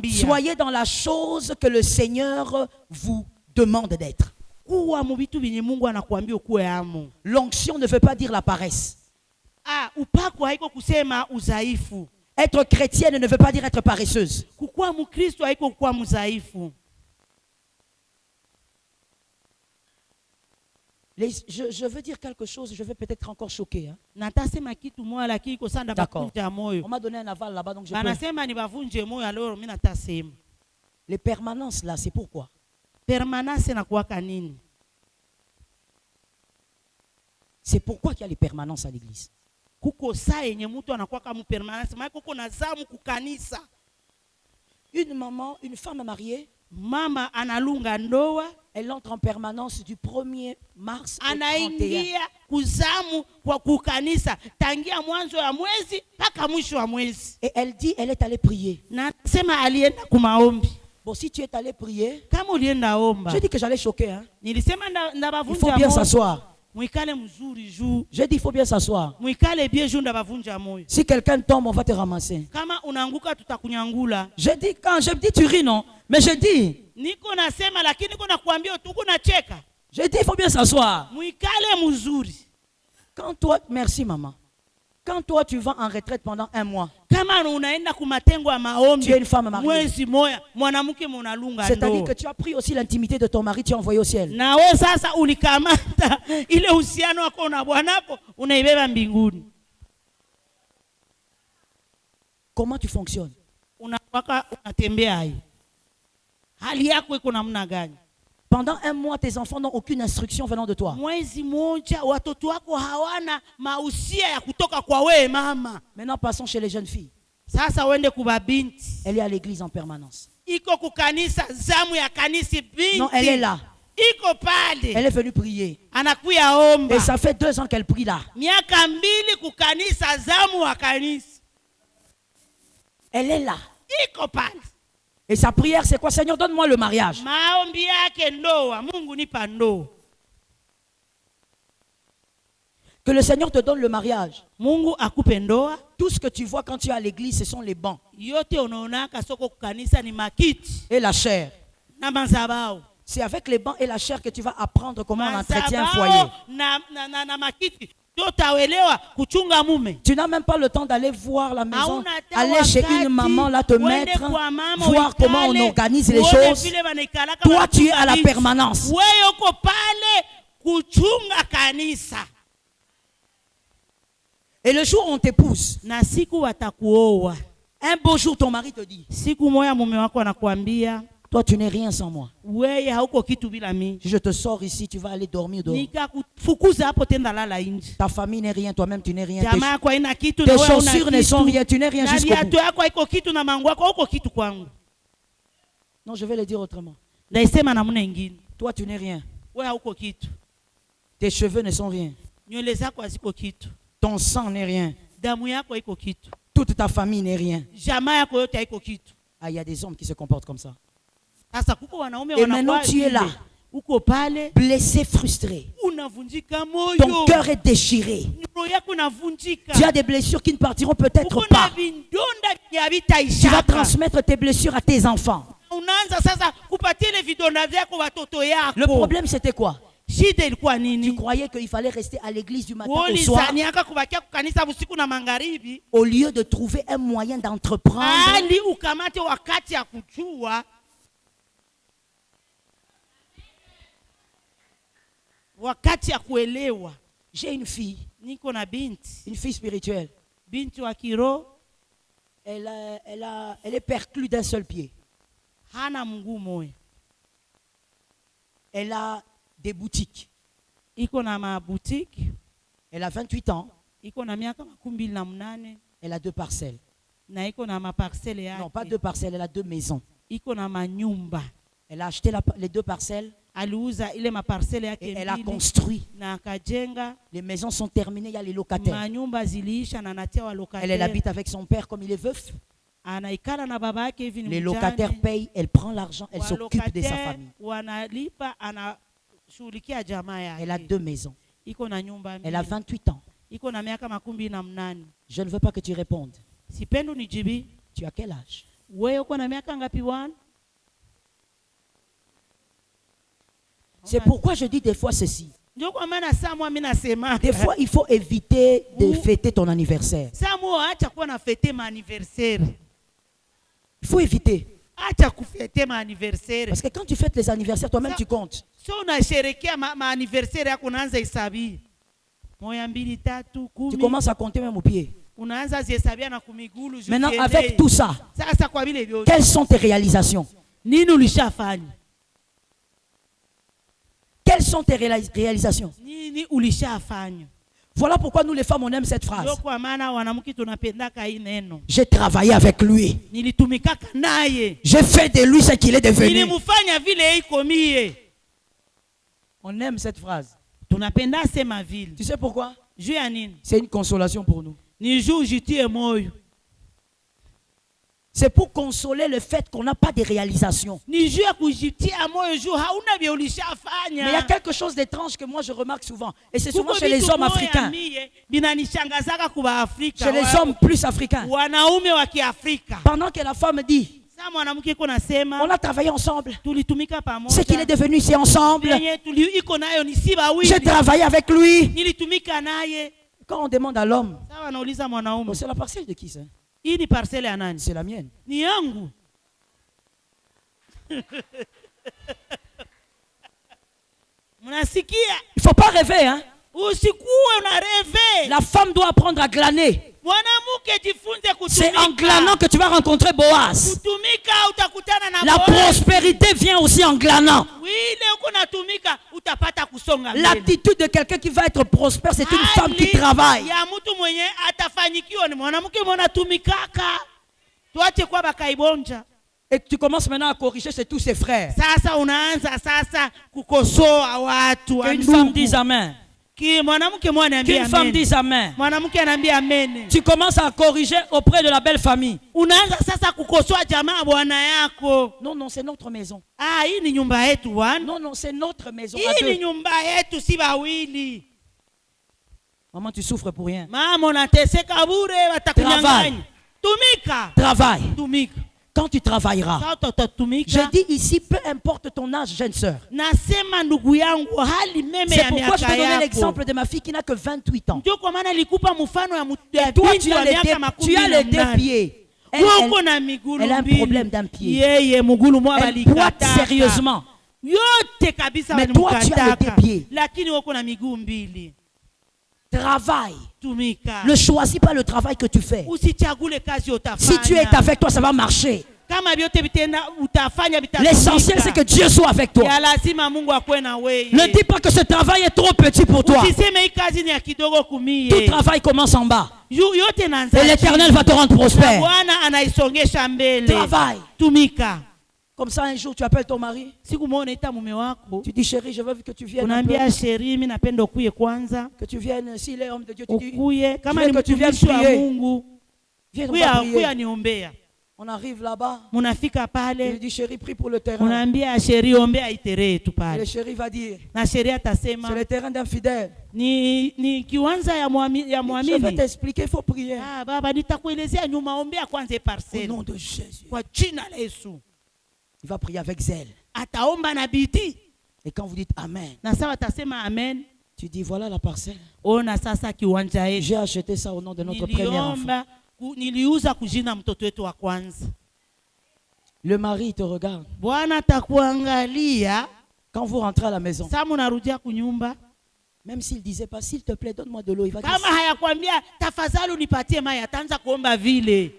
[SPEAKER 2] Soyez dans la chose que le Seigneur vous demande d'être. L'onction ne veut pas dire la paresse. Être chrétienne ne veut pas dire être paresseuse. Je veux dire quelque chose, je vais peut-être encore choquer. Hein? D'accord. On m'a donné un aval là-bas, donc je peux. Les permanences là, c'est pourquoi? C'est pourquoi il y a les permanences à l'église. Une maman, une femme mariée, elle entre en permanence du 1er mars au 31. Et elle dit, elle est allée prier. Bon, si tu es allé prier, je dis que j'allais choquer. Hein? Il faut bien s'asseoir. Je dis, il faut bien s'asseoir. Si quelqu'un tombe, on va te ramasser. Je dis, quand je me dis, tu ris, non? Mais je dis, il faut bien s'asseoir. Quand toi, merci maman. Quand toi tu vas en retraite pendant 1 mois, tu es une femme mariée. C'est-à-dire que tu as pris aussi l'intimité de ton mari, tu as envoyé au ciel. Comment tu fonctionnes? Pendant 1 mois, tes enfants n'ont aucune instruction venant de toi. Maintenant, passons chez les jeunes filles. Elle est à l'église en permanence. Non, elle est là. Elle est venue prier. Et ça fait 2 ans qu'elle prie là. Elle est là. Et sa prière, c'est quoi? Seigneur, donne-moi le mariage. Que le Seigneur te donne le mariage. Tout ce que tu vois quand tu es à l'église, ce sont les bancs. Et la chair. C'est avec les bancs et la chair que tu vas apprendre comment on entretient un foyer. Tu n'as même pas le temps d'aller voir la maison, aller chez une maman là te mettre, voir comment on organise les choses. Toi tu es à la permanence. Et le jour où on t'épouse, un beau jour ton mari te dit, toi tu n'es rien sans moi. Si je te sors ici, tu vas aller dormir dehors. Ta famille n'est rien, toi-même tu n'es rien. Tes chaussures ne sont rien, tu n'es rien jusqu'au bout. Non, je vais le dire autrement. Toi tu n'es rien. Tes cheveux ne sont rien.
[SPEAKER 1] nywele zako haziko kitu.
[SPEAKER 2] Ton sang n'est rien.
[SPEAKER 1] Damu yako iko kitu.
[SPEAKER 2] Toute ta famille n'est rien.
[SPEAKER 1] Jamaa yako yote haiko kitu.
[SPEAKER 2] Ah, il y a des hommes qui se comportent comme ça.
[SPEAKER 1] Sasa kuko wanaume
[SPEAKER 2] Et maintenant tu es là,
[SPEAKER 1] uko pale,
[SPEAKER 2] blessé, frustré.
[SPEAKER 1] unavunjika moyo.
[SPEAKER 2] Ton cœur est déchiré.
[SPEAKER 1] Roho yako inavunjika.
[SPEAKER 2] Tu as des blessures qui ne partiront peut-être
[SPEAKER 1] Uko
[SPEAKER 2] pas.
[SPEAKER 1] na vidonda vya
[SPEAKER 2] Tu
[SPEAKER 1] vitaishaka.
[SPEAKER 2] vas transmettre tes blessures à tes enfants.
[SPEAKER 1] Unaanza sasa kupatia ile vidonda vyako watoto yako.
[SPEAKER 2] Le problème c'était quoi?
[SPEAKER 1] Shida ilikuwa
[SPEAKER 2] Tu
[SPEAKER 1] nini?
[SPEAKER 2] croyais qu'il fallait rester à l'église du matin au soir
[SPEAKER 1] Ulizaniaka kubakia kukanisa usiku na magharibi
[SPEAKER 2] au lieu de trouver un moyen d'entreprendre.
[SPEAKER 1] ali ukamate wakati ya kujua, wakati ya kuelewa.
[SPEAKER 2] J'ai une fille
[SPEAKER 1] Niko na binti
[SPEAKER 2] spirituelle.
[SPEAKER 1] binti wa kiroho,
[SPEAKER 2] Elle est perclue d'un seul pied.
[SPEAKER 1] hana mguu moja.
[SPEAKER 2] Elle a des boutiques.
[SPEAKER 1] Iko na mabutiki,
[SPEAKER 2] Elle a 28 ans.
[SPEAKER 1] iko na miaka 28
[SPEAKER 2] Elle a 2 parcelles.
[SPEAKER 1] na iko na maparcele
[SPEAKER 2] Non, pas
[SPEAKER 1] yake,
[SPEAKER 2] 2 parcelles, elle a 2 maisons.
[SPEAKER 1] iko na manyumba.
[SPEAKER 2] Elle a acheté les 2 parcelles
[SPEAKER 1] Aliuza ile maparcele yake
[SPEAKER 2] et elle a
[SPEAKER 1] mbili
[SPEAKER 2] construit.
[SPEAKER 1] na akajenga.
[SPEAKER 2] Les maisons sont terminées, il y a les locataires.
[SPEAKER 1] Manyumba ziliisha na anatia
[SPEAKER 2] Elle
[SPEAKER 1] walokataire.
[SPEAKER 2] habite avec son père comme il est veuf.
[SPEAKER 1] Anaikala na baba yake hivi ni
[SPEAKER 2] Les
[SPEAKER 1] mjane.
[SPEAKER 2] locataires payent, elle prend l'argent, elle s'occupe de sa
[SPEAKER 1] Walokataire
[SPEAKER 2] famille.
[SPEAKER 1] wanalipa, anashughulikia jamaa yake.
[SPEAKER 2] Elle a 2 maisons.
[SPEAKER 1] Iko na nyumba
[SPEAKER 2] Elle a
[SPEAKER 1] mbili.
[SPEAKER 2] 28 ans.
[SPEAKER 1] Iko na miaka 28.
[SPEAKER 2] Je ne veux pas que tu répondes.
[SPEAKER 1] Sipendi nijibi.
[SPEAKER 2] Tu as quel âge?
[SPEAKER 1] Wewe uko na miaka ngapi wana?
[SPEAKER 2] C'est pourquoi je dis des fois ceci.
[SPEAKER 1] Ndio kwa maana saa mwa mimi nasema.
[SPEAKER 2] Des fois, il faut éviter de fêter ton anniversaire.
[SPEAKER 1] Saa mwa acha kuwa na fete ma anniversaire.
[SPEAKER 2] Il faut éviter.
[SPEAKER 1] Acha kufete ma anniversaire.
[SPEAKER 2] Parce que quand tu fêtes les anniversaires, toi-même tu comptes.
[SPEAKER 1] So unasherehekea ma anniversaire yako, unaanza hesabi. 1, 2, 3,
[SPEAKER 2] Tu
[SPEAKER 1] 10.
[SPEAKER 2] commences à compter même au pied.
[SPEAKER 1] Unaanza zihesabia na kumigulu.
[SPEAKER 2] Maintenant, avec tout ça,
[SPEAKER 1] Sasa kwa vile vyote,
[SPEAKER 2] quelles sont tes réalisations?
[SPEAKER 1] nini ulishafanya?
[SPEAKER 2] Quelles sont tes réalisations?
[SPEAKER 1] Nini ulishafanya?
[SPEAKER 2] Voilà pourquoi nous les femmes, on aime cette
[SPEAKER 1] Ndio
[SPEAKER 2] phrase.
[SPEAKER 1] kwa maana wanamke tunapendaka hii neno.
[SPEAKER 2] J'ai travaillé avec lui.
[SPEAKER 1] Nilitumikaka naye.
[SPEAKER 2] J'ai fait de lui ce qu'il est devenu.
[SPEAKER 1] Nilimfanya vile iko mie.
[SPEAKER 2] On aime cette phrase.
[SPEAKER 1] Tunapenda sema vile.
[SPEAKER 2] Tu sais pourquoi?
[SPEAKER 1] Juu ya nini?
[SPEAKER 2] C'est une consolation pour nous.
[SPEAKER 1] Ni juu jitie moyo.
[SPEAKER 2] C'est pour consoler le fait qu'on n'a pas de réalisation.
[SPEAKER 1] Ni juu ya kujitia moyo juu hauna vile ulishafanya.
[SPEAKER 2] Mais il y a quelque chose d'étrange que moi je remarque souvent. Et c'est souvent
[SPEAKER 1] Kuko
[SPEAKER 2] chez les
[SPEAKER 1] vitu
[SPEAKER 2] hommes
[SPEAKER 1] moya
[SPEAKER 2] africains.
[SPEAKER 1] mie binanishangazaka kuba Afrika.
[SPEAKER 2] Chez les hommes plus africains.
[SPEAKER 1] Wanaume wa Kiafrika.
[SPEAKER 2] Pendant que la femme dit,
[SPEAKER 1] Sasa mwanamke iko nasema
[SPEAKER 2] on a travaillé ensemble.
[SPEAKER 1] tulitumika pamoja.
[SPEAKER 2] Ce qu'il est devenu, c'est ensemble.
[SPEAKER 1] Yenye iko nayo ni si bawili.
[SPEAKER 2] J'ai travaillé avec lui.
[SPEAKER 1] Nilitumika naye.
[SPEAKER 2] Quand on demande à l'homme,
[SPEAKER 1] Sawa, anauliza mwanaume,
[SPEAKER 2] oh, c'est la parcelle de qui ça?
[SPEAKER 1] hii ni parcelle ya nani?
[SPEAKER 2] C'est la mienne.
[SPEAKER 1] Ni yangu. Mnasikia?
[SPEAKER 2] Il ne faut pas rêver, hein?
[SPEAKER 1] Usikuwe unareve.
[SPEAKER 2] La femme doit apprendre à glaner.
[SPEAKER 1] Mwanamke jifunze
[SPEAKER 2] C'est
[SPEAKER 1] kutumika.
[SPEAKER 2] en glanant que tu vas rencontrer Boaz.
[SPEAKER 1] Kutumika utakutana na
[SPEAKER 2] La
[SPEAKER 1] Boaz.
[SPEAKER 2] prospérité vient aussi en glanant.
[SPEAKER 1] Wile uko natumika utapata kusonga mbele.
[SPEAKER 2] L'attitude de quelqu'un qui va être prospère, c'est une femme qui travaille.
[SPEAKER 1] Ya mtu mwenye atafanyikiwa ni mwanamke mwenye anatumikaka. Tuache kwa bakaibonja.
[SPEAKER 2] Et tu commences maintenant à corriger chez tous ses frères.
[SPEAKER 1] Sasa unaanza sasa kukosoa watu wa
[SPEAKER 2] Qu'une
[SPEAKER 1] ndugu.
[SPEAKER 2] femme dise amen.
[SPEAKER 1] Ki mwanamke mwana anambia
[SPEAKER 2] Qu'une femme
[SPEAKER 1] amen.
[SPEAKER 2] dise amen.
[SPEAKER 1] Mwanamke anambia amen.
[SPEAKER 2] Tu commences à corriger auprès de la belle famille.
[SPEAKER 1] Unaanza sasa kukosoa jamaa bwana yako.
[SPEAKER 2] Non, non, c'est notre maison.
[SPEAKER 1] Ah, hii ni nyumba yetu bwana.
[SPEAKER 2] Non, non, c'est notre maison. À
[SPEAKER 1] Hii ni
[SPEAKER 2] deux.
[SPEAKER 1] nyumba yetu si bawili.
[SPEAKER 2] Maman, tu souffres pour rien.
[SPEAKER 1] Mama unateseka bure, watakunyang'anya. Tumika.
[SPEAKER 2] Travaille.
[SPEAKER 1] Tumika.
[SPEAKER 2] Quand tu travailleras.
[SPEAKER 1] Sasa utatumika.
[SPEAKER 2] Je dis ici, peu importe ton âge, jeune sœur.
[SPEAKER 1] Nasema ndugu yangu hali meme
[SPEAKER 2] C'est
[SPEAKER 1] ya
[SPEAKER 2] pourquoi je
[SPEAKER 1] miaka
[SPEAKER 2] te donnais
[SPEAKER 1] yako.
[SPEAKER 2] l'exemple de ma fille qui n'a que 28 ans.
[SPEAKER 1] Ndio kwa maana nilikupa mfano ya
[SPEAKER 2] Et toi,
[SPEAKER 1] binti wa miaka makumi
[SPEAKER 2] tu as
[SPEAKER 1] na
[SPEAKER 2] les deux
[SPEAKER 1] mnane.
[SPEAKER 2] pieds. Elle,
[SPEAKER 1] Wewe
[SPEAKER 2] elle-
[SPEAKER 1] uko na migulu
[SPEAKER 2] elle a un
[SPEAKER 1] mbili.
[SPEAKER 2] problème d'un pied.
[SPEAKER 1] Yeye mugulu mwa
[SPEAKER 2] elle boite
[SPEAKER 1] balikataka.
[SPEAKER 2] sérieusement.
[SPEAKER 1] Yote kabisa
[SPEAKER 2] Mais toi, tu as les
[SPEAKER 1] walimkataka.
[SPEAKER 2] deux pieds.
[SPEAKER 1] Lakini wewe uko na miguu mbili.
[SPEAKER 2] Travaille.
[SPEAKER 1] Tumika.
[SPEAKER 2] Ne choisis pas le travail que tu fais.
[SPEAKER 1] Usichagule kazi utafanya.
[SPEAKER 2] Si tu es avec toi, ça va marcher.
[SPEAKER 1] Kama vyote vitenda utafanya
[SPEAKER 2] L'essentiel, c'est que Dieu soit avec toi.
[SPEAKER 1] ya lazima Mungu akwe na wewe.
[SPEAKER 2] Ne dis pas que ce travail est trop petit pour toi.
[SPEAKER 1] Usiseme hii kazi ni ya kidogo kumie.
[SPEAKER 2] Tout travail commence en bas.
[SPEAKER 1] Yote naanza.
[SPEAKER 2] Et l'Éternel va te rendre prospère.
[SPEAKER 1] Bwana anaisongesha mbele.
[SPEAKER 2] Travaille.
[SPEAKER 1] Tumika.
[SPEAKER 2] Comme ça, un jour, tu appelles ton mari.
[SPEAKER 1] Siku moja unaita mume wako.
[SPEAKER 2] Tu dis, chérie, je veux que tu viennes.
[SPEAKER 1] Unaambia chérie, mimi napenda ukuye kwanza.
[SPEAKER 2] Que tu viennes, s'il est homme de Dieu, tu dis.
[SPEAKER 1] Ukuye, kama ni mtumishi wa Mungu.
[SPEAKER 2] Viens, on va prier.
[SPEAKER 1] Kuya niombea.
[SPEAKER 2] On arrive là-bas.
[SPEAKER 1] Munafika pale.
[SPEAKER 2] Il dit, chérie, prie pour le terrain.
[SPEAKER 1] Unaambia chérie, ombea itere tu
[SPEAKER 2] Et
[SPEAKER 1] pale.
[SPEAKER 2] le chéri va dire.
[SPEAKER 1] Na chérie atasema.
[SPEAKER 2] C'est le terrain d'un fidèle.
[SPEAKER 1] Ni kiwanja ya muamini.
[SPEAKER 2] Je vais t'expliquer, il faut prier.
[SPEAKER 1] Ah, baba, nitakuelezea nyuma, ombea kwanza parcelle.
[SPEAKER 2] Au nom de Jésus.
[SPEAKER 1] Kwa jina la Yesu.
[SPEAKER 2] Il va prier avec zèle.
[SPEAKER 1] Ataomba na bidii.
[SPEAKER 2] Et quand vous dites Amen,
[SPEAKER 1] na sawa atasema amen,
[SPEAKER 2] tu dis voilà la parcelle.
[SPEAKER 1] Ona sasa kiwanja yetu.
[SPEAKER 2] J'ai acheté ça au nom de notre premier enfant.
[SPEAKER 1] Niliuza kujina mtoto wetu wa kwanza.
[SPEAKER 2] Le mari te regarde.
[SPEAKER 1] Bwana atakuangalia.
[SPEAKER 2] Quand vous rentrez à la maison.
[SPEAKER 1] Sasa mnarudia kunyumba.
[SPEAKER 2] Même s'il disait pas s'il te plaît donne-moi de l'eau, il va dire.
[SPEAKER 1] Kama hayakwambia tafadhali unipatie maji, ataanza kuomba vile.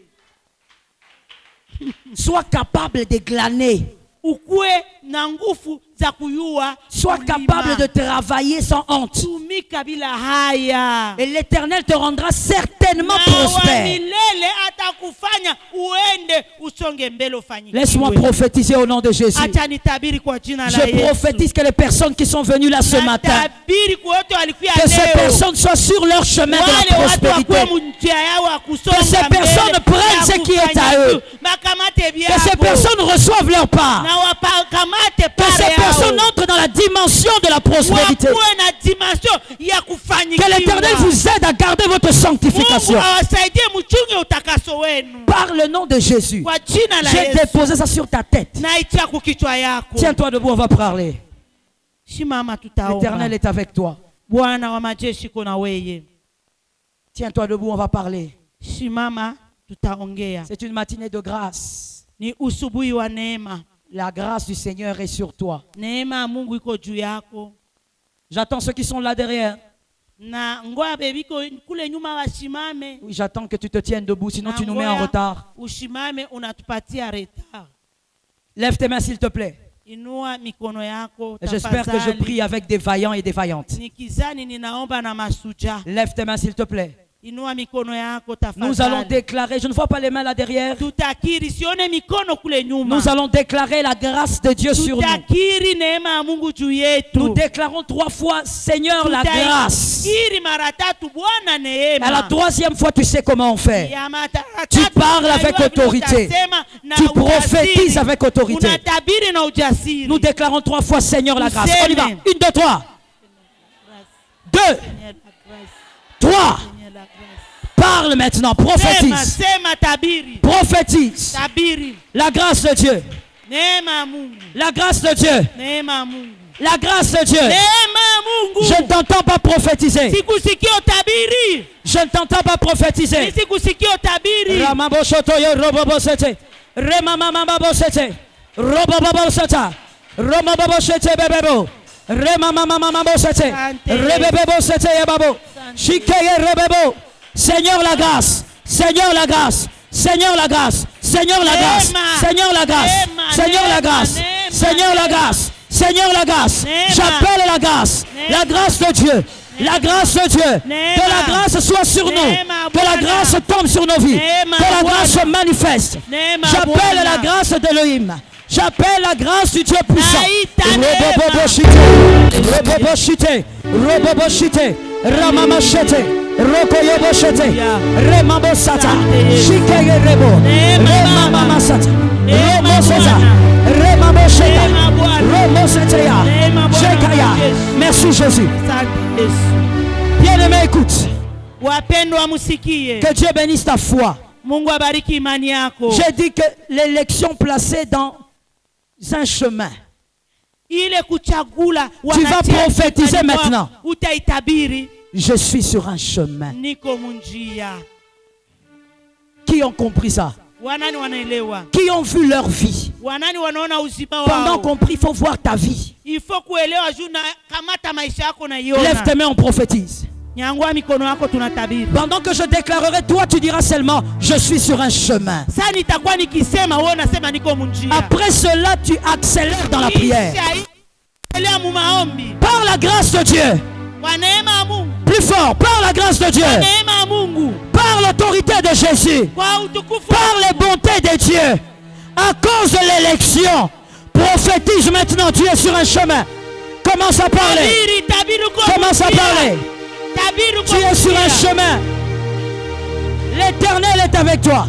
[SPEAKER 2] Sois capable de glaner.
[SPEAKER 1] Ukue na nguvu za kuyua.
[SPEAKER 2] Sois capable de travailler sans honte.
[SPEAKER 1] Tumika bila haya.
[SPEAKER 2] Et l'Éternel te rendra certainement prospère. Laisse-moi prophétiser au nom de Jésus. Je prophétise que les personnes qui sont venues là ce matin, que ces personnes soient sur leur chemin de la prospérité. Que ces personnes prennent ce qui est à eux. Que ces personnes reçoivent leur part. Que ces personnes entrent dans la dimension de la prospérité. Que l'Éternel vous aide à garder votre sanctification. Par le nom de Jésus, j'ai déposé ça sur ta tête. Tiens-toi debout, on va parler. L'Éternel est avec toi. Tiens-toi debout, on va parler. C'est une matinée de grâce. La grâce du Seigneur est sur toi. J'attends ceux qui sont là derrière. Oui, j'attends que tu te tiennes debout, sinon tu nous mets en retard. Lève tes mains s'il te plaît. Et j'espère que je prie avec des vaillants et des vaillantes. Lève tes mains s'il te plaît. Nous allons déclarer, je ne vois pas les mains là derrière. Nous allons déclarer la grâce de Dieu sur nous. Nous déclarons 3 fois, Seigneur, la grâce. À la 3e fois, tu sais comment on fait. Tu parles avec autorité. Tu prophétises avec autorité. Nous déclarons 3 fois, Seigneur, la grâce. On y va. 1, 2, 3. 2, 3. Parle maintenant, prophétise. Prophétise. La grâce de Dieu. La grâce de Dieu. La grâce de Dieu. Je ne t'entends pas prophétiser. Je ne t'entends pas prophétiser. Seigneur la grâce, Seigneur la grâce, Seigneur la grâce, Seigneur la grâce, Seigneur la grâce, Seigneur la grâce, Seigneur la grâce, Seigneur la grâce. J'appelle la grâce de Dieu, la grâce de Dieu. Que la grâce soit sur nous, que la grâce tombe sur nos vies, que la grâce se manifeste. J'appelle la grâce d'Elohim. J'appelle la grâce du Dieu puissant. Roboboshite, Roboboshite, Ramamashete, Rokoyoboshete, Remabosata, Shikayerebo, Remamasata, Remoseta, Remabosheta, Romosetea, Shekaya. Merci Jésus. Bien-aimé, écoute. Que Dieu bénisse ta foi. J'ai dit que l'élection placée dans un chemin. Tu vas prophétiser maintenant. Je suis sur un chemin. Qui ont compris ça? Qui ont vu leur vie? Pendant qu'on prie, il faut voir ta vie. Lève tes mains, on prophétise. Pendant que je déclarerai, toi tu diras seulement je suis sur un chemin. Après cela tu accélères dans la prière. Par la grâce de Dieu. Plus fort, par la grâce de Dieu. Par l'autorité de Jésus. Par les bontés de Dieu. À cause de l'élection, prophétise maintenant, tu es sur un chemin. Commence à parler. Commence à parler. Tu es sur un chemin. L'Éternel est avec toi.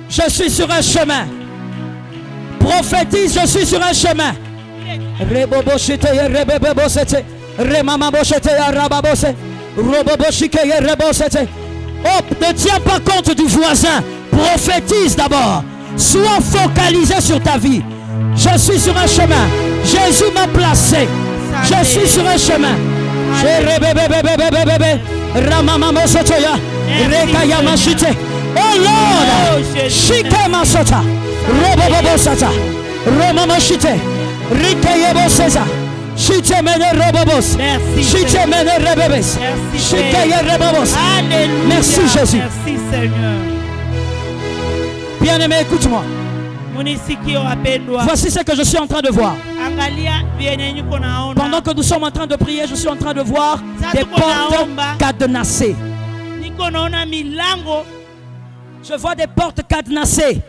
[SPEAKER 2] Je suis sur un chemin. Prophétise, je suis sur un chemin. Oh, ne tiens pas compte du voisin. Prophétise d'abord. Sois focalisé sur ta vie. Je suis sur un chemin. Jésus m'a placé. Je suis sur un chemin. Oh Lord, Shike Masota, Robobo Sata, Romama Shite, Rikayebo César, Shite Mene Robobos, Shite Mene Rebebes, Shike Rebobos. Merci Jésus.
[SPEAKER 1] Merci Seigneur.
[SPEAKER 2] Bien-aimé, écoute-moi. Voici ce que je suis en train de voir. Pendant que nous sommes en train de prier, je suis en train de voir des portes cadenassées. Je vois des portes cadenassées.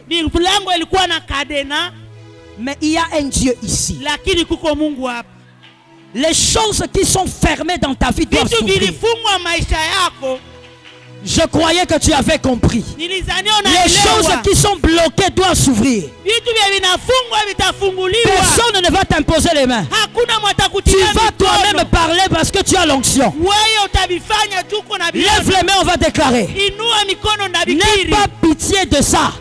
[SPEAKER 2] Mais il y a un Dieu ici. Les choses qui sont fermées dans ta vie doivent s'ouvrir. Je croyais que tu avais compris. Les choses qui sont bloquées doivent s'ouvrir. Personne ne va t'imposer les mains. Tu vas toi-même parler parce que tu as l'onction. Lève les mains, on va déclarer. N'aie pas pitié de ça.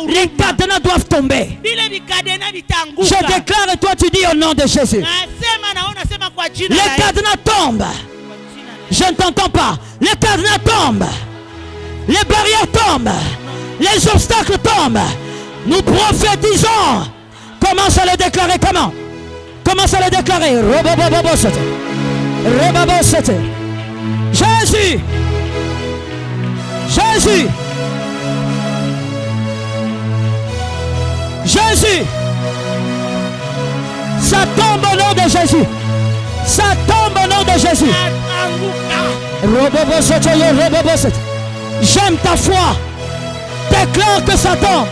[SPEAKER 2] Les cadenas doivent tomber. Je déclare et toi tu dis au nom de Jésus. Les cadenas tombent. Je ne t'entends pas. Les cadenas tombent. Les barrières tombent. Les obstacles tombent. Nous prophétisons. Commence à le déclarer. Comment? Commence à le déclarer. Jésus. Jésus. Jésus. Ça tombe au nom de Jésus. Ça tombe au nom de Jésus. J'aime ta foi. Déclare que ça tombe.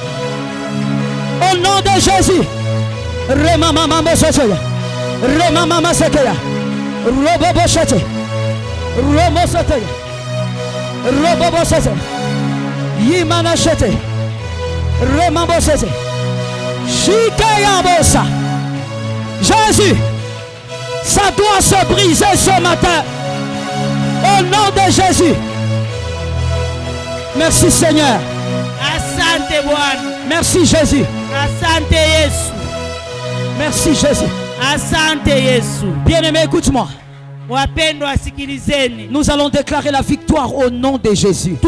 [SPEAKER 2] Au nom de Jésus. Jésus, ça doit se briser ce matin. Au nom de Jésus. Merci Seigneur.
[SPEAKER 1] Asante Bwana.
[SPEAKER 2] Merci Jésus.
[SPEAKER 1] Asante Yesu.
[SPEAKER 2] Merci Jésus.
[SPEAKER 1] Asante Yesu.
[SPEAKER 2] Bien-aimé, écoute-moi.
[SPEAKER 1] Wapendwa sikilizeni.
[SPEAKER 2] Nous allons déclarer la victoire au nom de Jésus.